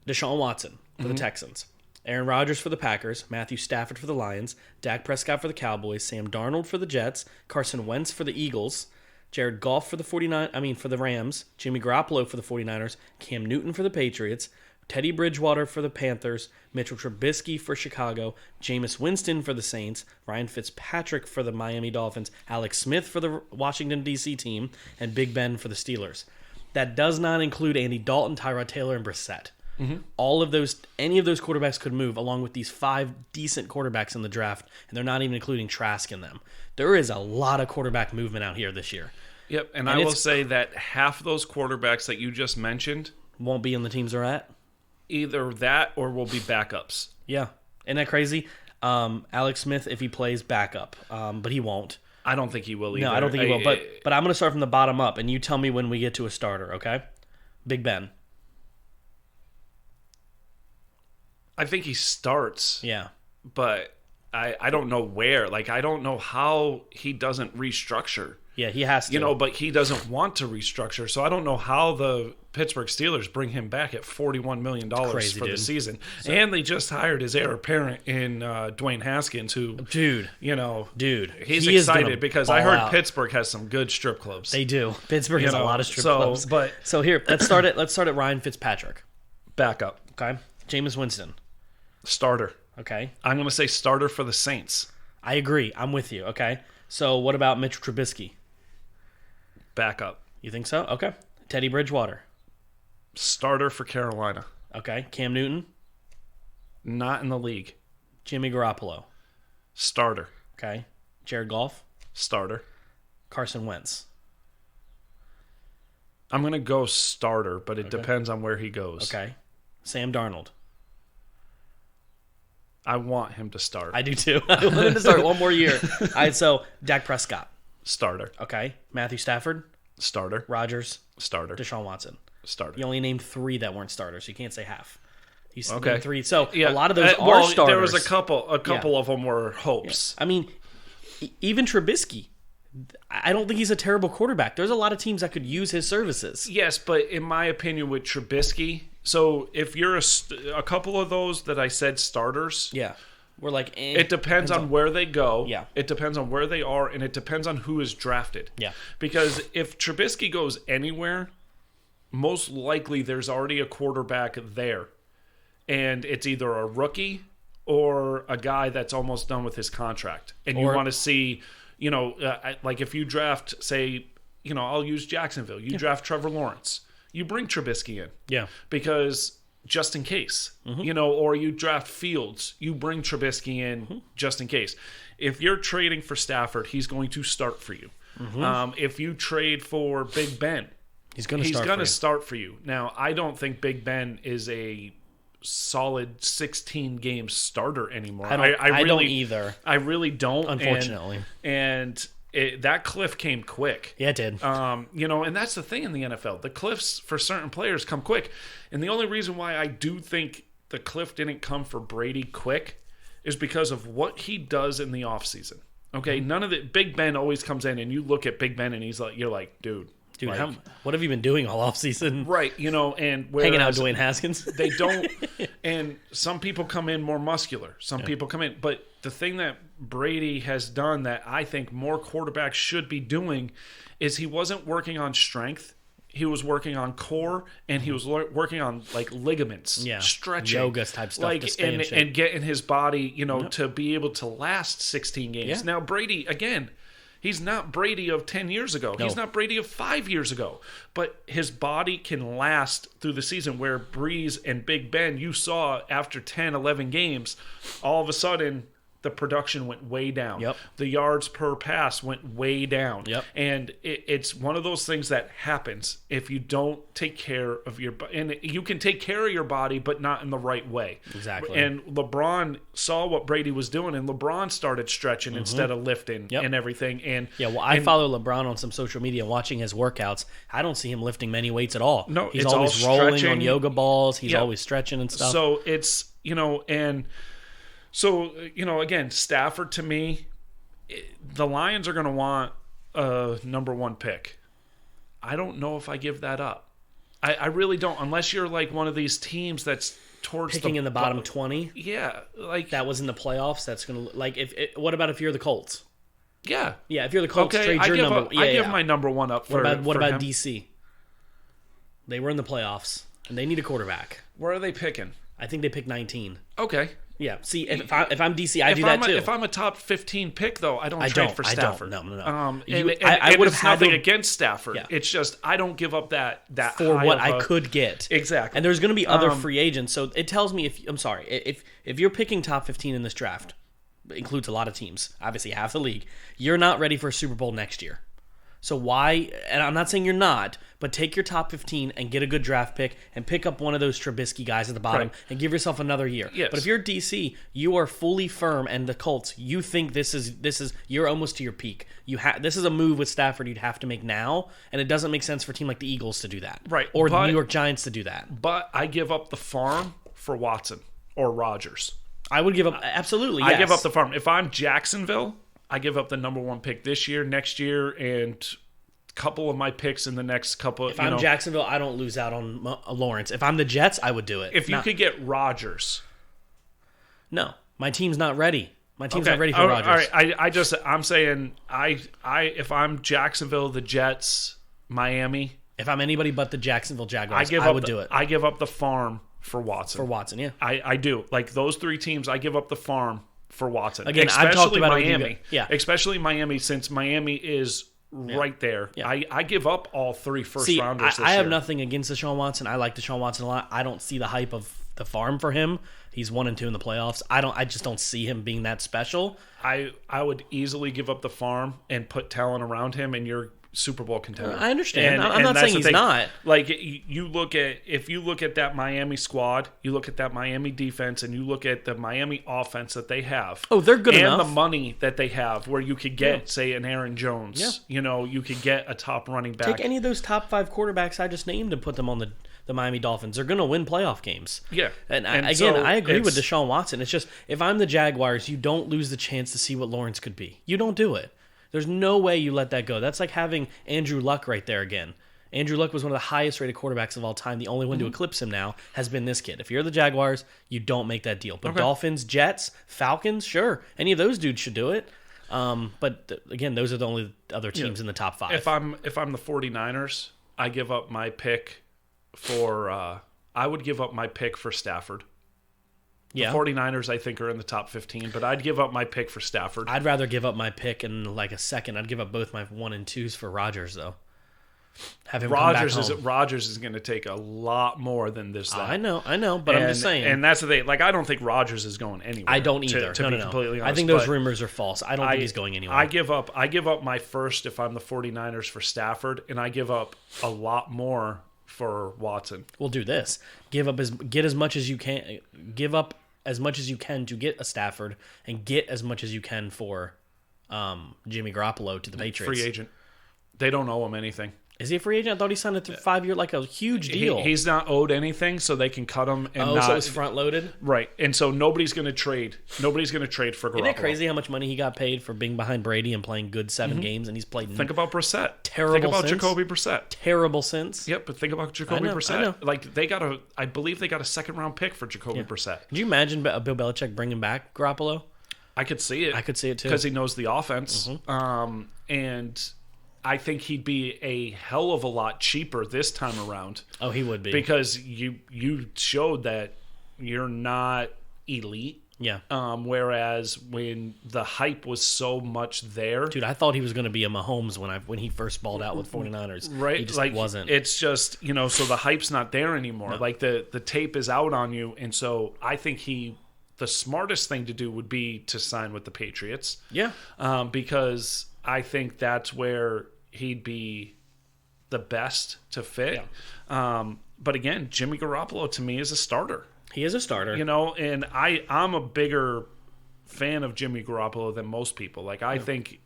Deshaun Watson for the Texans. Aaron Rodgers for the Packers, Matthew Stafford for the Lions, Dak Prescott for the Cowboys, Sam Darnold for the Jets, Carson Wentz for the Eagles, Jared Goff for the Rams, Jimmy Garoppolo for the 49ers, Cam Newton for the Patriots, Teddy Bridgewater for the Panthers, Mitchell Trubisky for Chicago, Jameis Winston for the Saints, Ryan Fitzpatrick for the Miami Dolphins, Alex Smith for the Washington, D.C. team, and Big Ben for the Steelers. That does not include Andy Dalton, Tyrod Taylor, and Brissett. Any of those quarterbacks could move, along with these 5 decent quarterbacks in the draft, and they're not even including Trask in them. There is a lot of quarterback movement out here this year. Yep, and I will say that half of those quarterbacks that you just mentioned won't be in the teams they're at. Either that or will be backups. Yeah, isn't that crazy? Alex Smith, if he plays, backup, but he won't. I don't think he will either. No, I don't think he will. But I'm going to start from the bottom up, and you tell me when we get to a starter, okay? Big Ben. I think he starts. Yeah. But I don't know where. I don't know how he doesn't restructure. Yeah, he has to. But he doesn't want to restructure. So I don't know how the Pittsburgh Steelers bring him back at $41 million for the season. So, and they just hired his heir apparent in Dwayne Haskins, who... Dude. He's excited because I heard Pittsburgh has some good strip clubs. They do. Pittsburgh has a lot of strip clubs. So here, let's start at Ryan Fitzpatrick. Backup. Okay. Jameis Winston. Starter. Okay. I'm going to say starter for the Saints. I agree. I'm with you. Okay. So what about Mitchell Trubisky? Backup. You think so? Okay. Teddy Bridgewater. Starter for Carolina. Okay. Cam Newton. Not in the league. Jimmy Garoppolo. Starter. Okay. Jared Goff. Starter. Carson Wentz. I'm going to go starter, but it depends on where he goes. Okay. Sam Darnold. I want him to start. I do too. I want him to start one more year. All right, so Dak Prescott. Starter. Okay. Matthew Stafford. Starter. Rodgers. Starter. Deshaun Watson. Starter. You only named 3 that weren't starters, so you can't say half. You okay. named 3. So a lot of those are starters. There was a couple of them were hopes. Yeah. I mean, even Trubisky. I don't think he's a terrible quarterback. There's a lot of teams that could use his services. Yes, but in my opinion with Trubisky, so if you're a couple of those that I said starters, we're like, it depends on where they go. Yeah, it depends on where they are, and it depends on who is drafted. Yeah, because if Trubisky goes anywhere, most likely there's already a quarterback there, and it's either a rookie or a guy that's almost done with his contract, and you want to see. Like if you draft, say, I'll use Jacksonville. You draft Trevor Lawrence. You bring Trubisky in. Yeah. Because just in case, or you draft Fields. You bring Trubisky in just in case. If you're trading for Stafford, he's going to start for you. If you trade for Big Ben, he's going to start for you. Now, I don't think Big Ben is a solid 16-game starter anymore. I don't either. I really don't. Unfortunately. That cliff came quick. Yeah, it did. And that's the thing in the NFL. The cliffs for certain players come quick. And the only reason why I do think the cliff didn't come for Brady quick is because of what he does in the offseason. Okay, none of the Big Ben always comes in and you look at Big Ben and you're like, dude, like, what have you been doing all offseason? Right, and hanging out with Dwayne Haskins. They don't, and some people come in more muscular. Some people come in, but the thing that Brady has done that I think more quarterbacks should be doing is he wasn't working on strength. He was working on core, and he was working on like ligaments, stretching, yoga type stuff, to stay in shape. And getting his body, to be able to last 16 games. Yeah. Now Brady, again, he's not Brady of 10 years ago. No. He's not Brady of 5 years ago. But his body can last through the season, where Breeze and Big Ben, you saw after 10, 11 games, all of a sudden the production went way down. Yep. The yards per pass went way down. Yep. And it's one of those things that happens if you don't take care of your body. And you can take care of your body, but not in the right way. Exactly. And LeBron saw what Brady was doing, and LeBron started stretching instead of lifting and everything. And I follow LeBron on some social media, watching his workouts. I don't see him lifting many weights at all. No, he's it's always all rolling stretching. on yoga balls. He's always stretching and stuff. So it's, again, Stafford, to me, the Lions are going to want a number one pick. I don't know if I give that up. I really don't, unless you're like one of these teams that's towards picking in the bottom 20. Yeah, like that was in the playoffs. That's going to what about if you're the Colts? Yeah, if you're the Colts, trade your number. I give my number one up. What about him? DC? They were in the playoffs and they need a quarterback. Where are they picking? I think they picked 19. Okay. Yeah. See, if I'm DC, I do that too. If I'm a top 15 pick, though, I don't trade for Stafford. No. I would have nothing against Stafford. Yeah. It's just I don't give up that for what I could get. Exactly. And there's going to be other free agents, so it tells me if you're picking top 15 in this draft, it includes a lot of teams, obviously half the league, you're not ready for a Super Bowl next year. So why, and I'm not saying you're not, but take your top 15 and get a good draft pick and pick up one of those Trubisky guys at the bottom and give yourself another year. Yes. But if you're DC, you are fully firm, and the Colts, you think this is you're almost to your peak. This is a move with Stafford you'd have to make now, and it doesn't make sense for a team like the Eagles to do that. Right. Or the New York Giants to do that. But I give up the farm for Watson or Rodgers. I would give up, absolutely, yes. I give up the farm. If I'm Jacksonville, I give up the number one pick this year, next year, and a couple of my picks in the next couple. If I'm Jacksonville, I don't lose out on Lawrence. If I'm the Jets, I would do it. If you could get Rodgers. No, my team's not ready. My team's not ready for Rodgers. All right, I'm saying if I'm Jacksonville, the Jets, Miami. If I'm anybody but the Jacksonville Jaguars, I would do it. I give up the farm for Watson. For Watson, yeah. I do. Like those three teams, I give up the farm for Watson. Again, I've talked about Miami. Yeah. Especially Miami, since Miami is right there. Yeah. I give up all three first-rounders this year. I have nothing against Deshaun Watson. I like Deshaun Watson a lot. I don't see the hype of the farm for him. He's 1-2 in the playoffs. I just don't see him being that special. I would easily give up the farm and put talent around him, and you're Super Bowl contender. I understand. I'm not saying he's not. Like if you look at that Miami squad, you look at that Miami defense, and you look at the Miami offense that they have. Oh, they're good enough. And the money that they have, where you could get, say, an Aaron Jones. Yeah. You could get a top running back. Take any of those top 5 quarterbacks I just named and put them on the Miami Dolphins. They're going to win playoff games. Yeah. And I agree with Deshaun Watson. It's just, if I'm the Jaguars, you don't lose the chance to see what Lawrence could be. You don't do it. There's no way you let that go. That's like having Andrew Luck right there again. Andrew Luck was one of the highest rated quarterbacks of all time. The only one to eclipse him now has been this kid. If you're the Jaguars, you don't make that deal. But Dolphins, Jets, Falcons, sure. Any of those dudes should do it. But again, those are the only other teams in the top 5. If I'm the 49ers, I give up my pick for I would give up my pick for Stafford. The 49ers, I think, are in the top 15, but I'd give up my pick for Stafford. I'd rather give up my pick in like a second. I'd give up both my 1 and 2s for Rodgers, though. have him come back home. Rodgers is going to take a lot more than this. I know, but I'm just saying. And that's the thing. Like, I don't think Rodgers is going anywhere. I don't either. To be completely honest. I think those rumors are false. I don't think he's going anywhere. I give up my first if I'm the 49ers for Stafford, and I give up a lot more for Watson. We'll do this. Give as much as you can. Give up as much as you can to get a Stafford, and get as much as you can for Jimmy Garoppolo to the Patriots. Free agent. They don't owe him anything. Is he a free agent? I thought he signed a 5-year, like a huge deal. He's not owed anything, so they can cut him. And so it's front loaded, right? And so nobody's going to trade. Nobody's going to trade for Garoppolo. Isn't it crazy how much money he got paid for being behind Brady and playing good 7 games, and he's played? Think about Brissett. Terrible. Think about sense. Jacoby Brissett. Terrible sense. Yep, but think about Jacoby Brissett. I know. Like I believe they got a 2nd-round pick for Jacoby Brissett. Could you imagine Bill Belichick bringing back Garoppolo? I could see it. I could see it too because he knows the offense, and I think he'd be a hell of a lot cheaper this time around. Oh, he would be. Because you showed that you're not elite. Yeah. Whereas when the hype was so much there. Dude, I thought he was going to be a Mahomes when he first balled out with 49ers. Right. He just like, wasn't. It's just, so the hype's not there anymore. No. Like the tape is out on you. And so I think the smartest thing to do would be to sign with the Patriots. Yeah. Because I think that's where he'd be the best to fit. Yeah. But again, Jimmy Garoppolo to me is a starter. He is a starter. And I'm a bigger fan of Jimmy Garoppolo than most people. Like I think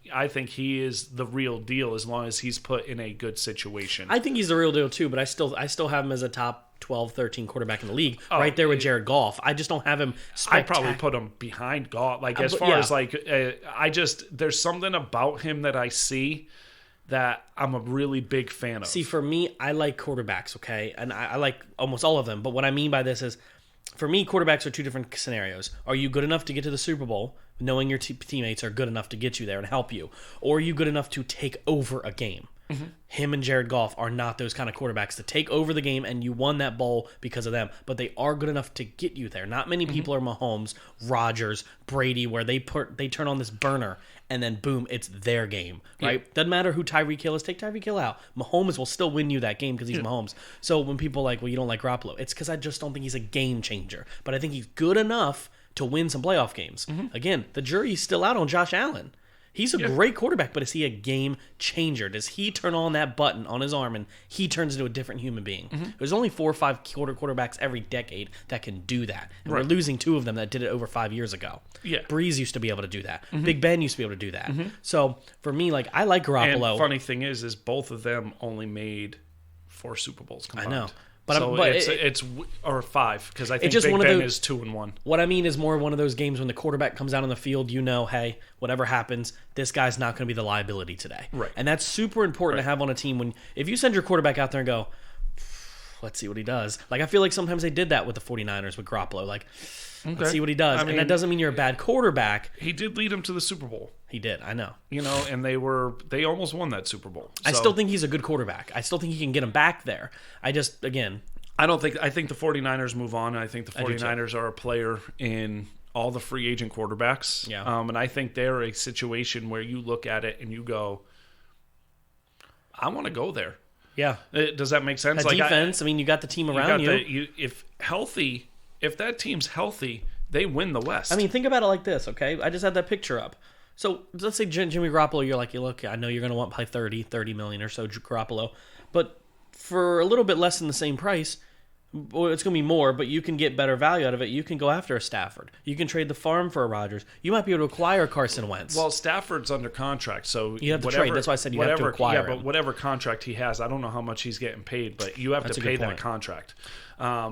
he is the real deal as long as he's put in a good situation. I think he's the real deal too, but I still have him as a top 12, 13 quarterback in the league, right there with Jared Goff. I just don't have him I'd probably put him behind Goff. Like as far as like there's something about him that I see that I'm a really big fan of. See, for me, I like quarterbacks, okay? And I like almost all of them. But what I mean by this is, for me, quarterbacks are 2 different scenarios. Are you good enough to get to the Super Bowl, knowing your teammates are good enough to get you there and help you? Or are you good enough to take over a game? Mm-hmm. Him and Jared Goff are not those kind of quarterbacks to take over the game, and you won that bowl because of them. But they are good enough to get you there. Not many people are Mahomes, Rodgers, Brady, where they turn on this burner, and then boom, it's their game, right? Yeah. Doesn't matter who Tyreek Hill is. Take Tyreek Hill out. Mahomes will still win you that game because he's Mahomes. So when people are like, well, you don't like Garoppolo, it's because I just don't think he's a game changer. But I think he's good enough to win some playoff games. Mm-hmm. Again, the jury's still out on Josh Allen. He's a great quarterback, but is he a game changer? Does he turn on that button on his arm and he turns into a different human being? Mm-hmm. There's only 4 or 5 quarterbacks every decade that can do that. And we're losing 2 of them that did it over 5 years ago. Yeah. Breeze used to be able to do that. Mm-hmm. Big Ben used to be able to do that. Mm-hmm. So for me, like, I like Garoppolo. And funny thing is both of them only made 4 Super Bowls combined. I know. But it's or 5 because I think Big Ben is 2-1. What I mean is more one of those games when the quarterback comes out on the field, hey, whatever happens, this guy's not going to be the liability today. Right. And that's super important to have on a team if you send your quarterback out there and go, let's see what he does. Like I feel like sometimes they did that with the 49ers with Garoppolo. Like, let's see what he does. And that doesn't mean you're a bad quarterback. He did lead him to the Super Bowl. He did, I know. And they almost won that Super Bowl. So. I still think he's a good quarterback. I still think he can get him back there. I think the 49ers move on. I think the 49ers are a player in all the free agent quarterbacks. Yeah. And I think they're a situation where you look at it and you go, I want to go there. Yeah. Does that make sense? Defense, you got the team around you. If that team's healthy, they win the West. Think about it like this, okay? I just had that picture up. So let's say Jimmy Garoppolo, you're like, look, I know you're going to want probably $30 million or so Garoppolo, but for a little bit less than the same price, well, it's going to be more, but you can get better value out of it. You can go after a Stafford. You can trade the farm for a Rodgers. You might be able to acquire Carson Wentz. Well, Stafford's under contract, so you have to trade. That's why I said you have to acquire him. But whatever contract he has, I don't know how much he's getting paid, but you have to pay that contract.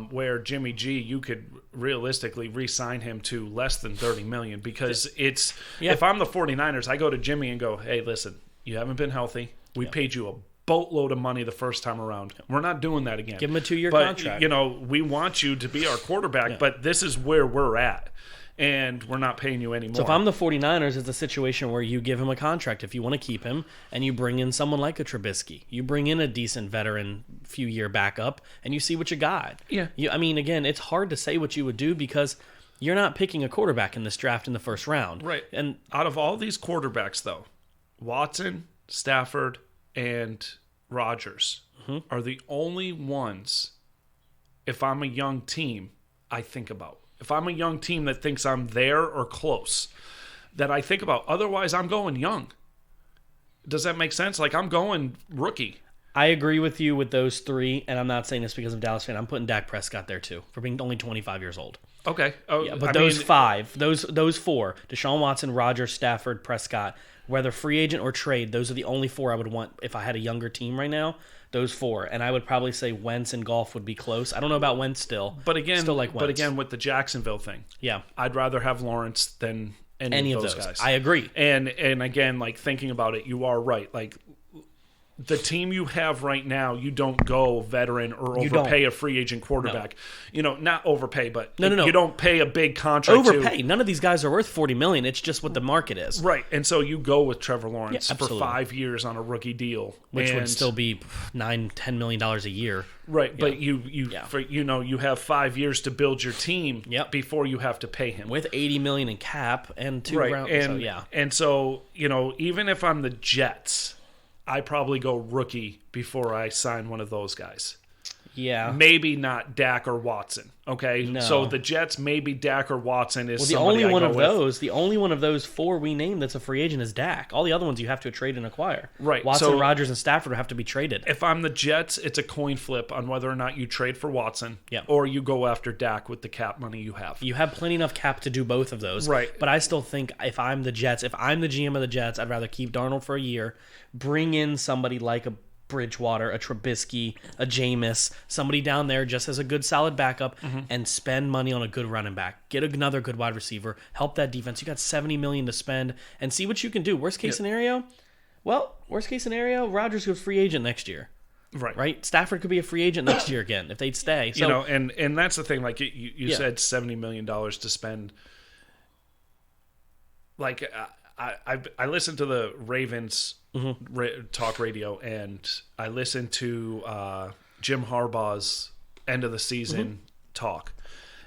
Where Jimmy G, you could realistically re-sign him to less than $30 million because if I'm the 49ers, I go to Jimmy and go, hey, listen, you haven't been healthy. We paid you a boatload of money the first time around. We're not doing that again. Give him a 2-year contract. We want you to be our quarterback, but this is where we're at. And we're not paying you anymore. So if I'm the 49ers, it's a situation where you give him a contract if you want to keep him, and you bring in someone like a Trubisky. You bring in a decent veteran, few-year backup, and you see what you got. Yeah. Again, it's hard to say what you would do because you're not picking a quarterback in this draft in the first round. Right. And out of all these quarterbacks, though, Watson, Stafford, and Rodgers are the only ones, if I'm a young team, I think about. If I'm a young team that thinks I'm there or close, that I think about. Otherwise, I'm going young. Does that make sense? Like, I'm going rookie. I agree with you with those three, and I'm not saying this because I'm a Dallas fan. I'm putting Dak Prescott there, too, for being only 25 years old. Okay. Yeah, but those four, Deshaun Watson, Rodgers, Stafford, Prescott, whether free agent or trade, those are the only four I would want if I had a younger team right now. Those four, and I would probably say Wentz and Goff would be close. I don't know about Wentz still, but again, still like Wentz. But again, with the Jacksonville thing, yeah, I'd rather have Lawrence than any of those guys. I agree. And again, like thinking about it, you are right. Like the team you have right now, you don't go veteran or overpay a free agent quarterback. No. Not overpay, but no. You don't pay a big contract. Overpay. None of these guys are worth $40 million. It's just what the market is. Right. And so you go with Trevor Lawrence for 5 years on a rookie deal, which would still be $9-10 million a year. Right. Yeah. But you have 5 years to build your team before you have to pay him with $80 million in cap and 2 rounds. And so even if I'm the Jets, I probably go rookie before I sign one of those guys. Yeah. Maybe not Dak or Watson. Okay. No. So the Jets, maybe Dak or Watson is the only one of those. The only one of those four we named that's a free agent is Dak. All the other ones you have to trade and acquire. Right. Watson, Rodgers, and Stafford have to be traded. If I'm the Jets, it's a coin flip on whether or not you trade for Watson, yeah, or you go after Dak with the cap money you have. You have plenty enough cap to do both of those. Right. But I still think if I'm the Jets, if I'm the GM of the Jets, I'd rather keep Darnold for a year, bring in somebody like a Bridgewater, a Trubisky, a Jameis, somebody down there just as a good solid backup, and spend money on a good running back. Get another good wide receiver. Help that defense. You got $70 million to spend and see what you can do. Worst case scenario, Rodgers goes free agent next year. Right. Stafford could be a free agent next year again if they'd stay. So, and that's the thing. Like you said, $70 million to spend. Like I listened to the Ravens talk radio, and I listened to Jim Harbaugh's end of the season talk,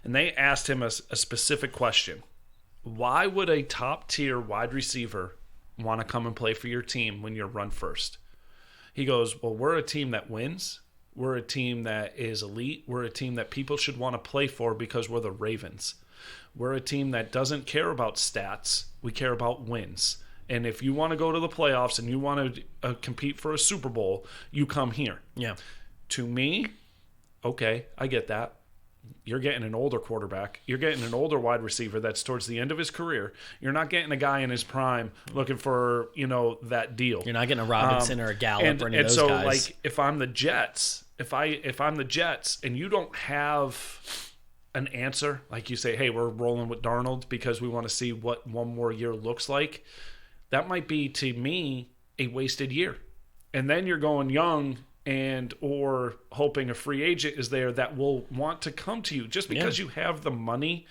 and they asked him a specific question: why would a top tier wide receiver want to come and play for your team when you're run first? He goes, well, we're a team that wins. We're a team that is elite. We're a team that people should want to play for because we're the Ravens. We're a team that doesn't care about stats. We care about wins. And if you want to go to the playoffs and you want to compete for a Super Bowl, you come here. Yeah. To me, okay, I get that. You're getting an older quarterback. You're getting an older wide receiver that's towards the end of his career. You're not getting a guy in his prime looking for, that deal. You're not getting a Robinson or a Gallup or any of those guys. And so, like, if I'm the Jets, if I'm the Jets and you don't have an answer, like you say, hey, we're rolling with Darnold because we want to see what one more year looks like, that might be, to me, a wasted year. And then you're going young and or hoping a free agent is there that will want to come to you. Just because you have the money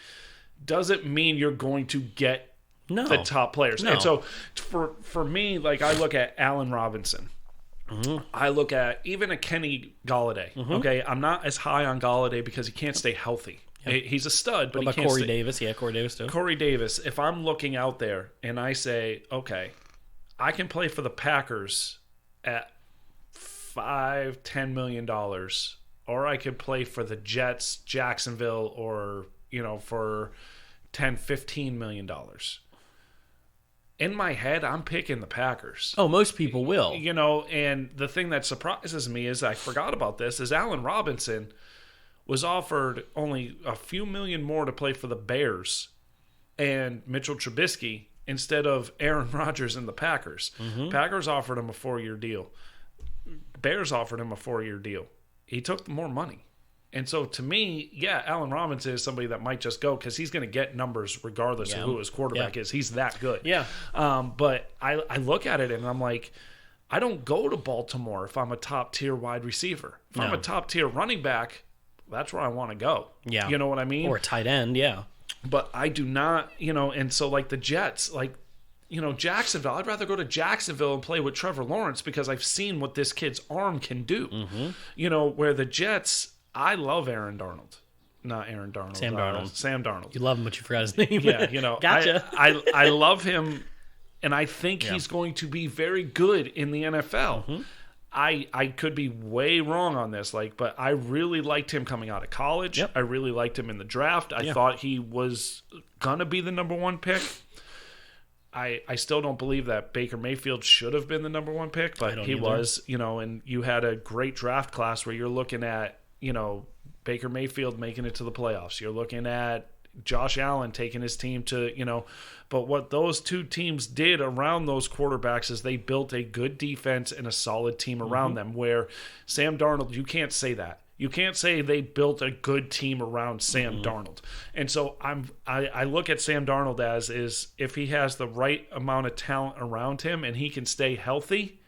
doesn't mean you're going to get the top players. No. And so for me, like, I look at Allen Robinson. I look at even a Kenny Golladay. Okay, I'm not as high on Golladay because he can't stay healthy. Yep. He's a stud, but he can't Corey Davis? Yeah, Corey Davis too. Corey Davis, if I'm looking out there and I say, okay, I can play for the Packers at $5-10 million, or I could play for the Jets, Jacksonville, or for $10-15 million. In my head, I'm picking the Packers. Oh, most people will. And the thing that surprises me is I forgot about this, is Allen Robinson was offered only a few million more to play for the Bears and Mitchell Trubisky instead of Aaron Rodgers and the Packers. Packers offered him a 4-year deal. Bears offered him a 4-year deal. He took more money. And so to me, Allen Robinson is somebody that might just go because he's going to get numbers regardless of who his quarterback is. He's that good. Yeah. But I look at it and I'm like, I don't go to Baltimore if I'm a top-tier wide receiver. If I'm a top-tier running back, that's where I want to go. Yeah. You know what I mean? Or a tight end, yeah. But I do not, and so like the Jets, like, Jacksonville, I'd rather go to Jacksonville and play with Trevor Lawrence because I've seen what this kid's arm can do. Where the Jets, I love Aaron Darnold. Not Aaron Darnold. Sam Darnold. Sam Darnold. You love him, but you forgot his name. Yeah, Gotcha. I love him, and I think he's going to be very good in the NFL. I could be way wrong on this, but I really liked him coming out of college. Yep. I really liked him in the draft. I thought he was gonna be the number one pick. I still don't believe that Baker Mayfield should have been the number one pick, but he was, and you had a great draft class where you're looking at, Baker Mayfield making it to the playoffs. You're looking at Josh Allen taking his team to, but what those two teams did around those quarterbacks is they built a good defense and a solid team around them, where Sam Darnold, you can't say that. You can't say they built a good team around Sam Darnold. And so I look at Sam Darnold as if he has the right amount of talent around him and he can stay healthy,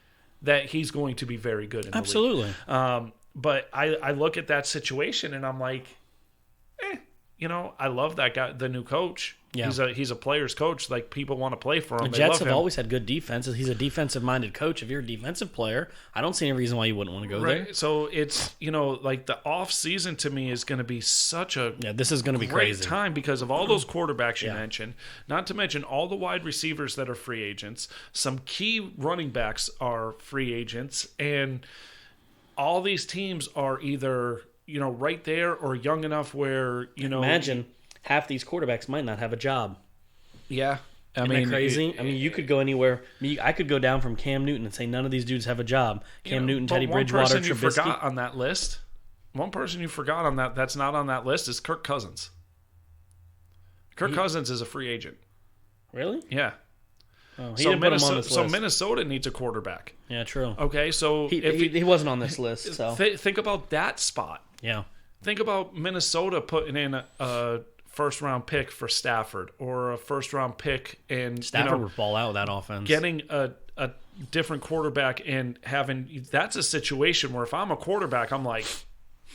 that he's going to be very good in the Absolutely. league. But I look at that situation and I'm like, I love that guy, the new coach. Yeah. He's a player's coach. Like, people want to play for him. The Jets have always had good defenses. He's a defensive-minded coach. If you're a defensive player, I don't see any reason why you wouldn't want to go there. So it's, the off-season to me is going to be such a this is going to be great crazy time because of all those quarterbacks you mentioned, not to mention all the wide receivers that are free agents. Some key running backs are free agents, and all these teams are either, right there or young enough where, Imagine half these quarterbacks might not have a job. Yeah. Isn't that crazy? You could go anywhere. I could go down from Cam Newton and say none of these dudes have a job. Cam Newton, Teddy Bridgewater, Trubisky. One person you forgot on that list, that's not on that list is Kirk Cousins. Cousins is a free agent. Really? Yeah. Oh, he didn't put him on this list. So Minnesota needs a quarterback. Yeah, true. Okay, so he wasn't on this list. So think about that spot. Yeah. Think about Minnesota putting in a first-round pick for Stafford or a first-round pick, and Stafford would ball out with that offense. Getting a different quarterback and having that's a situation where if I'm a quarterback, I'm like,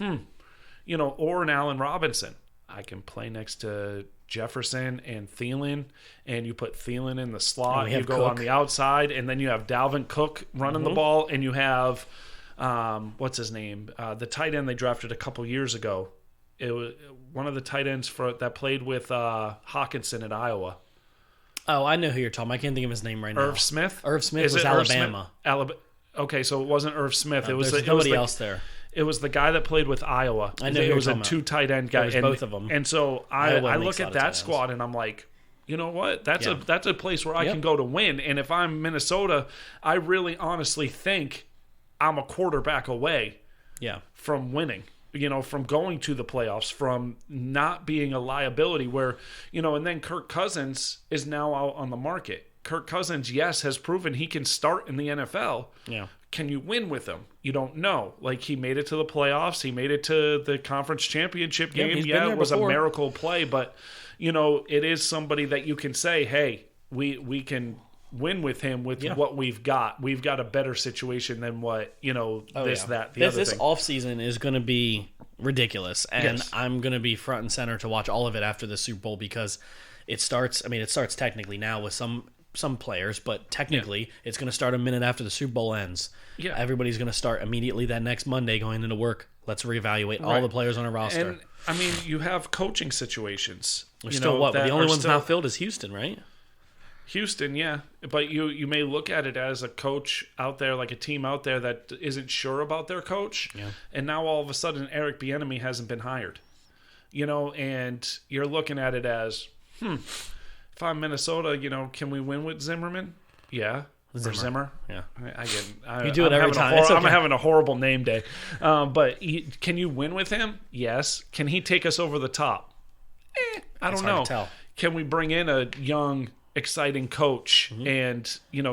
or an Allen Robinson, I can play next to Jefferson and Thielen, and you put Thielen in the slot, you go on the outside, and then you have Dalvin Cook running the ball, and you have what's his name, the tight end they drafted a couple years ago. It was one of the tight ends that played with Hawkinson at Iowa. Oh, I know who you're talking about. I can't think of his name right now. Irv Smith? Irv Smith was Alabama. Okay, so it wasn't Irv Smith. It was nobody else there. It was the guy that played with Iowa. I know it was a two tight end guy. It was both of them. And so I look at that squad and I'm like, you know what? That's a place where I can go to win. And if I'm Minnesota, I really honestly think I'm a quarterback away from winning. From going to the playoffs, from not being a liability where, and then Kirk Cousins is now out on the market. Kirk Cousins, yes, has proven he can start in the NFL. Yeah. Can you win with him? You don't know. Like, he made it to the playoffs. He made it to the conference championship game. Yeah, it was a miracle play, but, it is somebody that you can say, hey, we can win with him with what we've got. We've got a better situation than what, the other thing. This offseason is going to be ridiculous, and I'm going to be front and center to watch all of it after the Super Bowl because it starts technically now with some players, but technically it's going to start a minute after the Super Bowl ends. Yeah. Everybody's going to start immediately that next Monday going into work. Let's reevaluate all the players on our roster. And, you have coaching situations. The only ones not filled is Houston, right? Houston, yeah. But you may look at it as a coach out there, like a team out there that isn't sure about their coach. Yeah. And now all of a sudden Eric Bieniemy hasn't been hired. And you're looking at it as, if I'm Minnesota, can we win with Zimmerman? Yeah. Zimmer. Yeah. I get it. You do it every time. I'm having a horrible name day. But can you win with him? Yes. Can he take us over the top? I don't know. Hard to tell. Can we bring in a young, exciting coach and,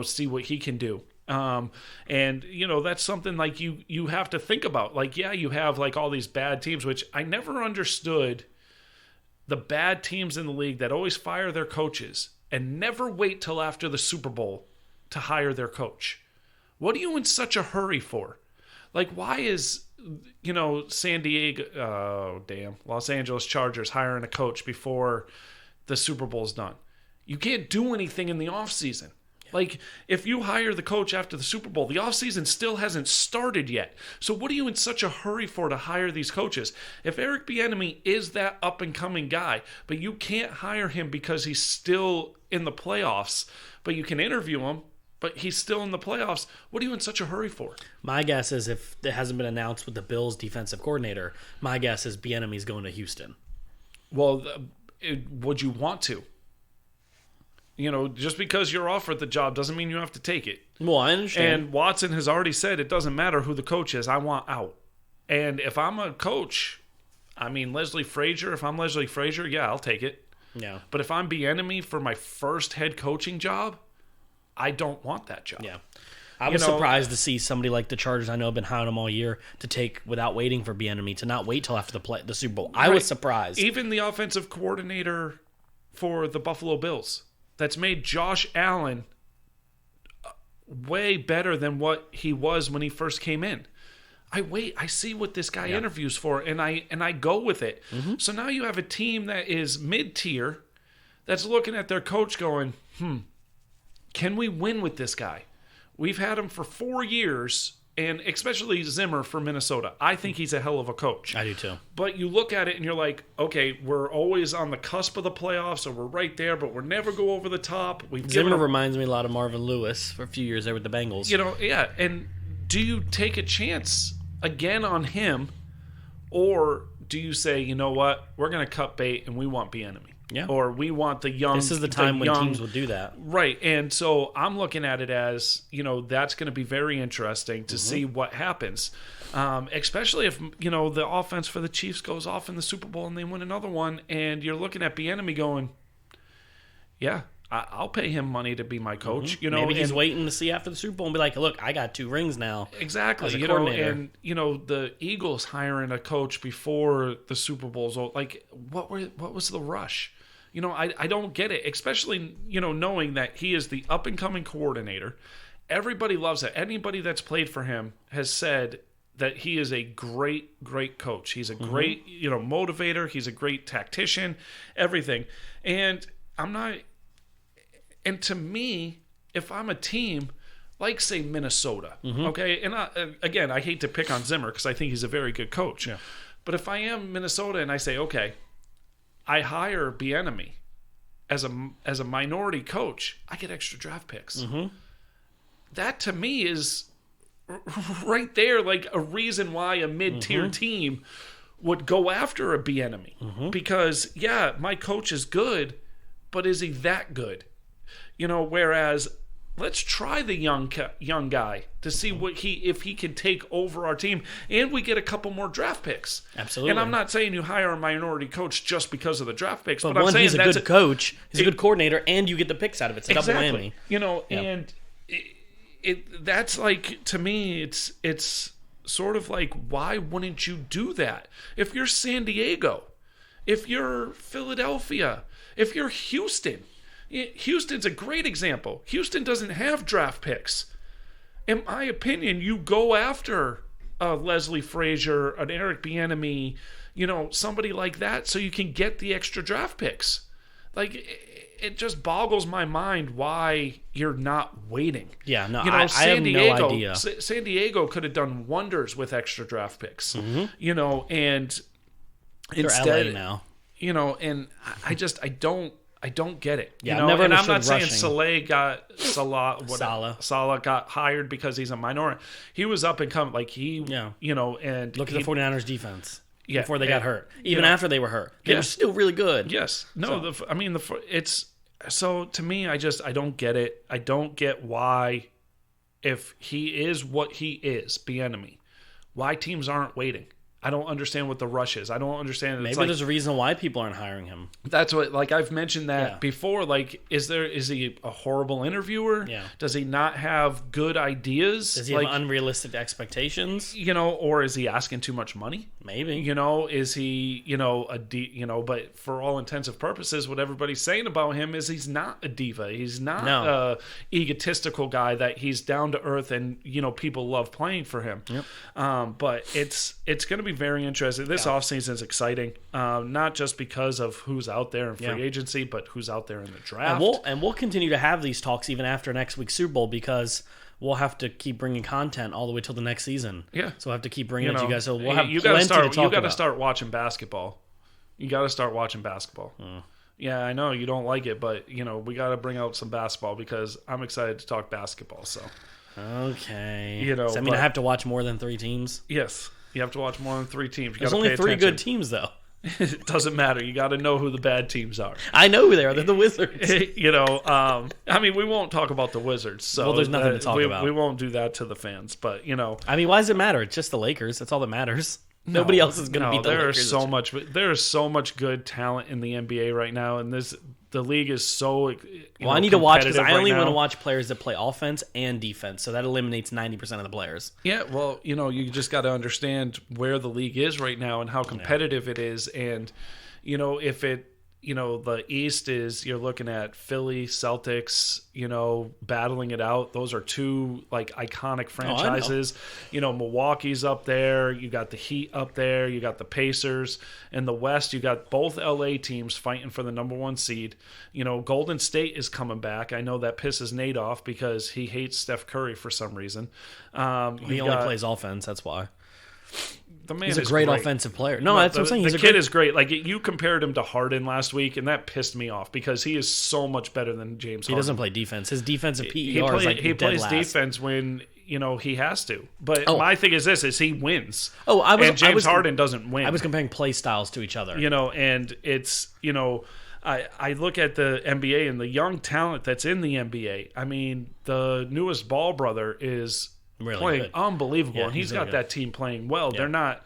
see what he can do? And, that's something like you have to think about. Like, you have like all these bad teams, which I never understood the bad teams in the league that always fire their coaches and never wait till after the Super Bowl to hire their coach. What are you in such a hurry for? Like, why is, Los Angeles Chargers hiring a coach before the Super Bowl's done? You can't do anything in the offseason. Like, if you hire the coach after the Super Bowl, the offseason still hasn't started yet. So what are you in such a hurry for to hire these coaches? If Eric Bieniemy is that up-and-coming guy, but you can't hire him because he's still in the playoffs, but you can interview him, but he's still in the playoffs. What are you in such a hurry for? My guess is if it hasn't been announced with the Bills' defensive coordinator, my guess is Bieniemy's going to Houston. Well, would you want to? Just because you're offered the job doesn't mean you have to take it. Well, I understand. And Watson has already said it doesn't matter who the coach is. I want out. And if I'm a coach, Leslie Frazier, if I'm Leslie Frazier, yeah, I'll take it. Yeah. But if I'm Bieniemy for my first head coaching job, I don't want that job. Yeah. I was surprised to see somebody like the Chargers, I know have been high on them all year, to take without waiting for Bieniemy, to not wait till after the Super Bowl. I was surprised. Even the offensive coordinator for the Buffalo Bills, that's made Josh Allen way better than what he was when he first came in. I see what this guy interviews for, and I go with it. Mm-hmm. So now you have a team that is mid-tier that's looking at their coach going, can we win with this guy? We've had him for 4 years, and especially Zimmer for Minnesota. I think he's a hell of a coach. I do too. But you look at it and you're like, okay, we're always on the cusp of the playoffs, or we're right there, but we're never go over the top. Zimmer reminds me a lot of Marvin Lewis for a few years there with the Bengals. Yeah. And do you take a chance again on him, or do you say, you know what, we're going to cut bait and we want Bieniemy? Yeah. Or we want the young. This is the time when teams will do that. Right. And so I'm looking at it as, that's going to be very interesting to see what happens. Especially if, the offense for the Chiefs goes off in the Super Bowl and they win another one, and you're looking at Bieniemy going, yeah, I'll pay him money to be my coach. Maybe he's waiting to see after the Super Bowl and be like, look, I got 2 rings now. Exactly. As a coordinator. And the Eagles hiring a coach before the Super Bowl's like, what was the rush? I don't get it, especially, knowing that he is the up-and-coming coordinator. Everybody loves it. Anybody that's played for him has said that he is a great, great coach. He's a great, motivator. He's a great tactician, everything. And to me, if I'm a team, like, say, Minnesota, okay? And I hate to pick on Zimmer because I think he's a very good coach. Yeah. But if I am Minnesota and I say, okay, I hire Bieniemy as a minority coach, I get extra draft picks. Mm-hmm. That to me is right there, like a reason why a mid-tier team would go after a Bieniemy. Because my coach is good, but is he that good? Whereas let's try the young guy to see if he can take over our team, and we get a couple more draft picks. Absolutely. And I'm not saying you hire a minority coach just because of the draft picks, but I'm saying he's a good coach, he's a good coordinator, and you get the picks out of it. It's a double whammy. And that's like, to me, it's sort of like, why wouldn't you do that? If you're San Diego, if you're Philadelphia, if you're Houston. Houston's a great example. Houston doesn't have draft picks. In my opinion, you go after Leslie Frazier, an Eric Bieniemy, somebody like that, so you can get the extra draft picks. Like, it just boggles my mind why you're not waiting. Yeah, no, I have no idea. San Diego could have done wonders with extra draft picks. And they're instead, LA now. And I don't get it. Yeah, I'm not saying Saleh got hired because he's a minority. He was up and coming, like and look at the 49ers defense. Yeah, before they got hurt, even after they were hurt, they were still really good. Yes, no, so. It's so, to me, I don't get it. I don't get why, if he is what he is, Bieniemy, why teams aren't waiting. I don't understand what the rush is. I don't understand. Maybe there's a reason why people aren't hiring him. That's what, like, I've mentioned that before. Like, is he a horrible interviewer? Yeah. Does he not have good ideas? Does he have unrealistic expectations? Or is he asking too much money? Maybe. Is he, but for all intents and purposes, what everybody's saying about him is he's not a diva. He's not a egotistical guy, that he's down to earth and, people love playing for him. Yep. But it's going to be very interesting. This offseason is exciting, not just because of who's out there in free agency, but who's out there in the draft. And we'll continue to have these talks even after next week's Super Bowl, because we'll have to keep bringing content all the way till the next season. Yeah. So we'll have to keep bringing it to you guys. So we'll have plenty to talk about. You got to start watching basketball. You got to start watching basketball. Yeah, I know you don't like it, but we got to bring out some basketball because I'm excited to talk basketball. So, okay. Does that mean I have to watch more than 3 teams? Yes, you have to watch more than 3 teams. There's only 3 good teams, though. It doesn't matter. You got to know who the bad teams are. I know who they are. They're the Wizards. I mean, we won't talk about the Wizards. So there's nothing to talk about. We won't do that to the fans. But I mean, why does it matter? It's just the Lakers. That's all that matters. Nobody else is going to beat the Lakers. There is so much good talent in the NBA right now, and the league is so. I need to watch because I only want to watch players that play offense and defense, so that eliminates 90% of the players. Yeah, well, you just got to understand where the league is right now and how competitive it is, and if it. The East is you're looking at Philly, Celtics, battling it out. Those are 2 iconic franchises. Milwaukee's up there. You got the Heat up there. You got the Pacers. In the West, you got both LA teams fighting for the number 1 seed. Golden State is coming back. I know that pisses Nate off because he hates Steph Curry for some reason. He only plays offense. That's why. He's a great offensive player. No, that's what I'm saying. The kid is great. You compared him to Harden last week, and that pissed me off because he is so much better than James Harden. He doesn't play defense. His defensive PER is he plays last. defense when he has to. But my thing is this: he wins. And James Harden doesn't win. I was comparing play styles to each other. And it's I look at the NBA and the young talent that's in the NBA. I mean, the newest Ball brother is. Really playing good. Unbelievable, yeah, and he's really got good. that team playing well. Yeah. They're not,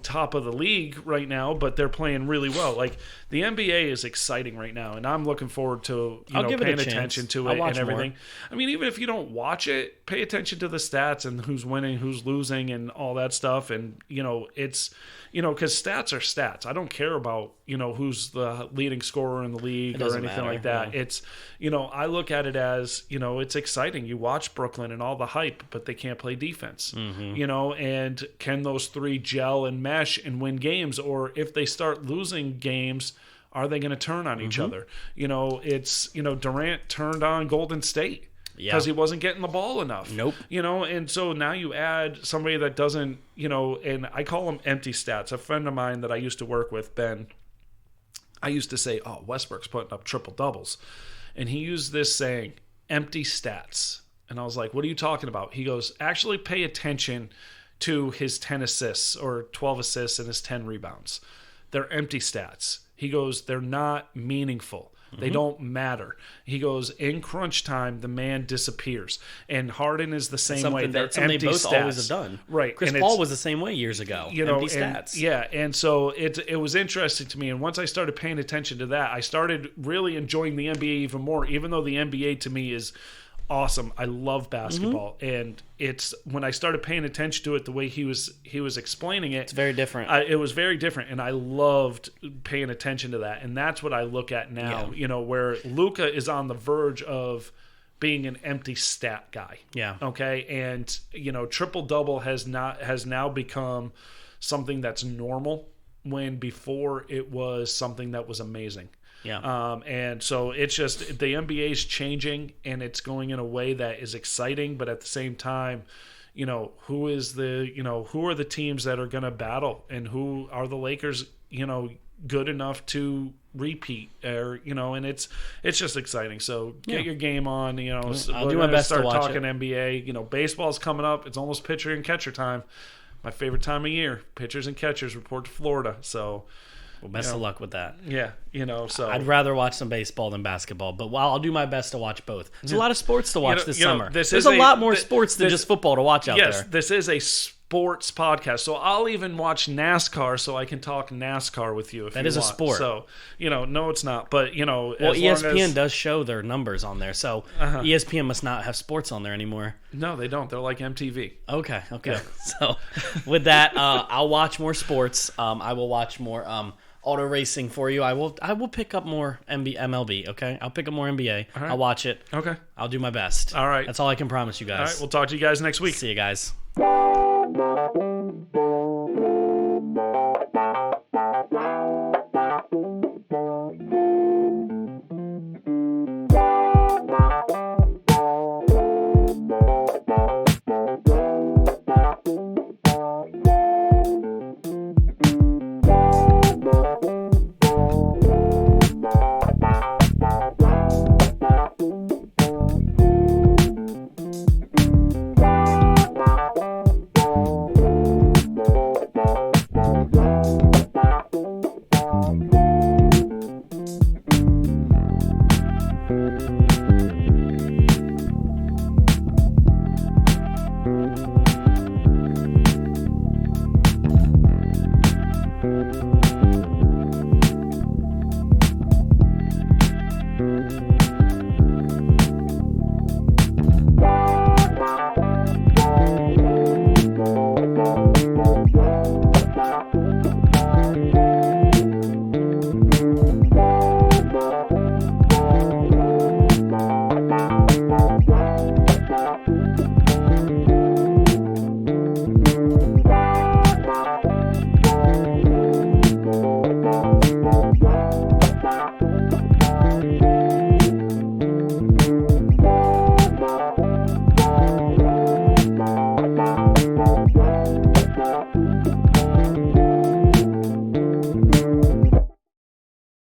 top of the league right now, but they're playing really well. The NBA is exciting right now, and I'm looking forward to paying attention to it and everything. More. I mean, even if you don't watch it, pay attention to the stats and who's winning, who's losing, and all that stuff. And it's because stats are stats. I don't care about who's the leading scorer in the league or anything like that. Yeah. It's I look at it as it's exciting. You watch Brooklyn and all the hype, but they can't play defense. Mm-hmm. And can those 3 gel and mesh and win games? Or if they start losing games, are they going to turn on each other? It's Durant turned on Golden State because he wasn't getting the ball enough. Nope. And so now you add somebody that doesn't, and I call them empty stats. A friend of mine that I used to work with, Ben, I used to say, "Oh, Westbrook's putting up triple doubles," and he used this saying, "Empty stats." And I was like, "What are you talking about?" He goes, "Actually pay attention to his 10 assists or 12 assists and his 10 rebounds. They're empty stats." He goes, "They're not meaningful. They don't matter." He goes, "In crunch time, the man disappears." And Harden is the same way. They're empty they both stats. always have done. Right. Chris Paul was the same way years ago. Empty stats. Yeah, and so it was interesting to me. And once I started paying attention to that, I started really enjoying the NBA even more, even though the NBA to me is awesome. I love basketball, and it's when I started paying attention to it the way he was explaining it. It's very different. It was very different, and I loved paying attention to that. And that's what I look at now. Where Luka is on the verge of being an empty stat guy. Yeah. Okay, and triple double has now become something that's normal when before it was something that was amazing. Yeah. And so it's just the NBA is changing, and it's going in a way that is exciting, but at the same time, who are the teams that are going to battle, and who are the Lakers, good enough to repeat, or and it's just exciting. So get your game on. I'll do my best to watch talking NBA. Baseball's coming up. It's almost pitcher and catcher time. My favorite time of year. Pitchers and catchers report to Florida. So. Well, best of luck with that. Yeah, so I'd rather watch some baseball than basketball, but I'll do my best to watch both. There's a lot of sports to watch this summer. There's a lot more sports than just football to watch out there. Yes, this is a sports podcast, so I'll even watch NASCAR so I can talk NASCAR with you if that you is want. A sport. So, no, it's not. But, well, ESPN does show their numbers on there, so ESPN must not have sports on there anymore. No, they don't. They're like MTV. Okay. Yeah. So, with that, I'll watch more sports. I will watch more auto racing for you. I will pick up more MLB, okay? I'll pick up more NBA. Right. I'll watch it. Okay. I'll do my best. All right. That's all I can promise you guys. All right. We'll talk to you guys next week. See you guys. Bye.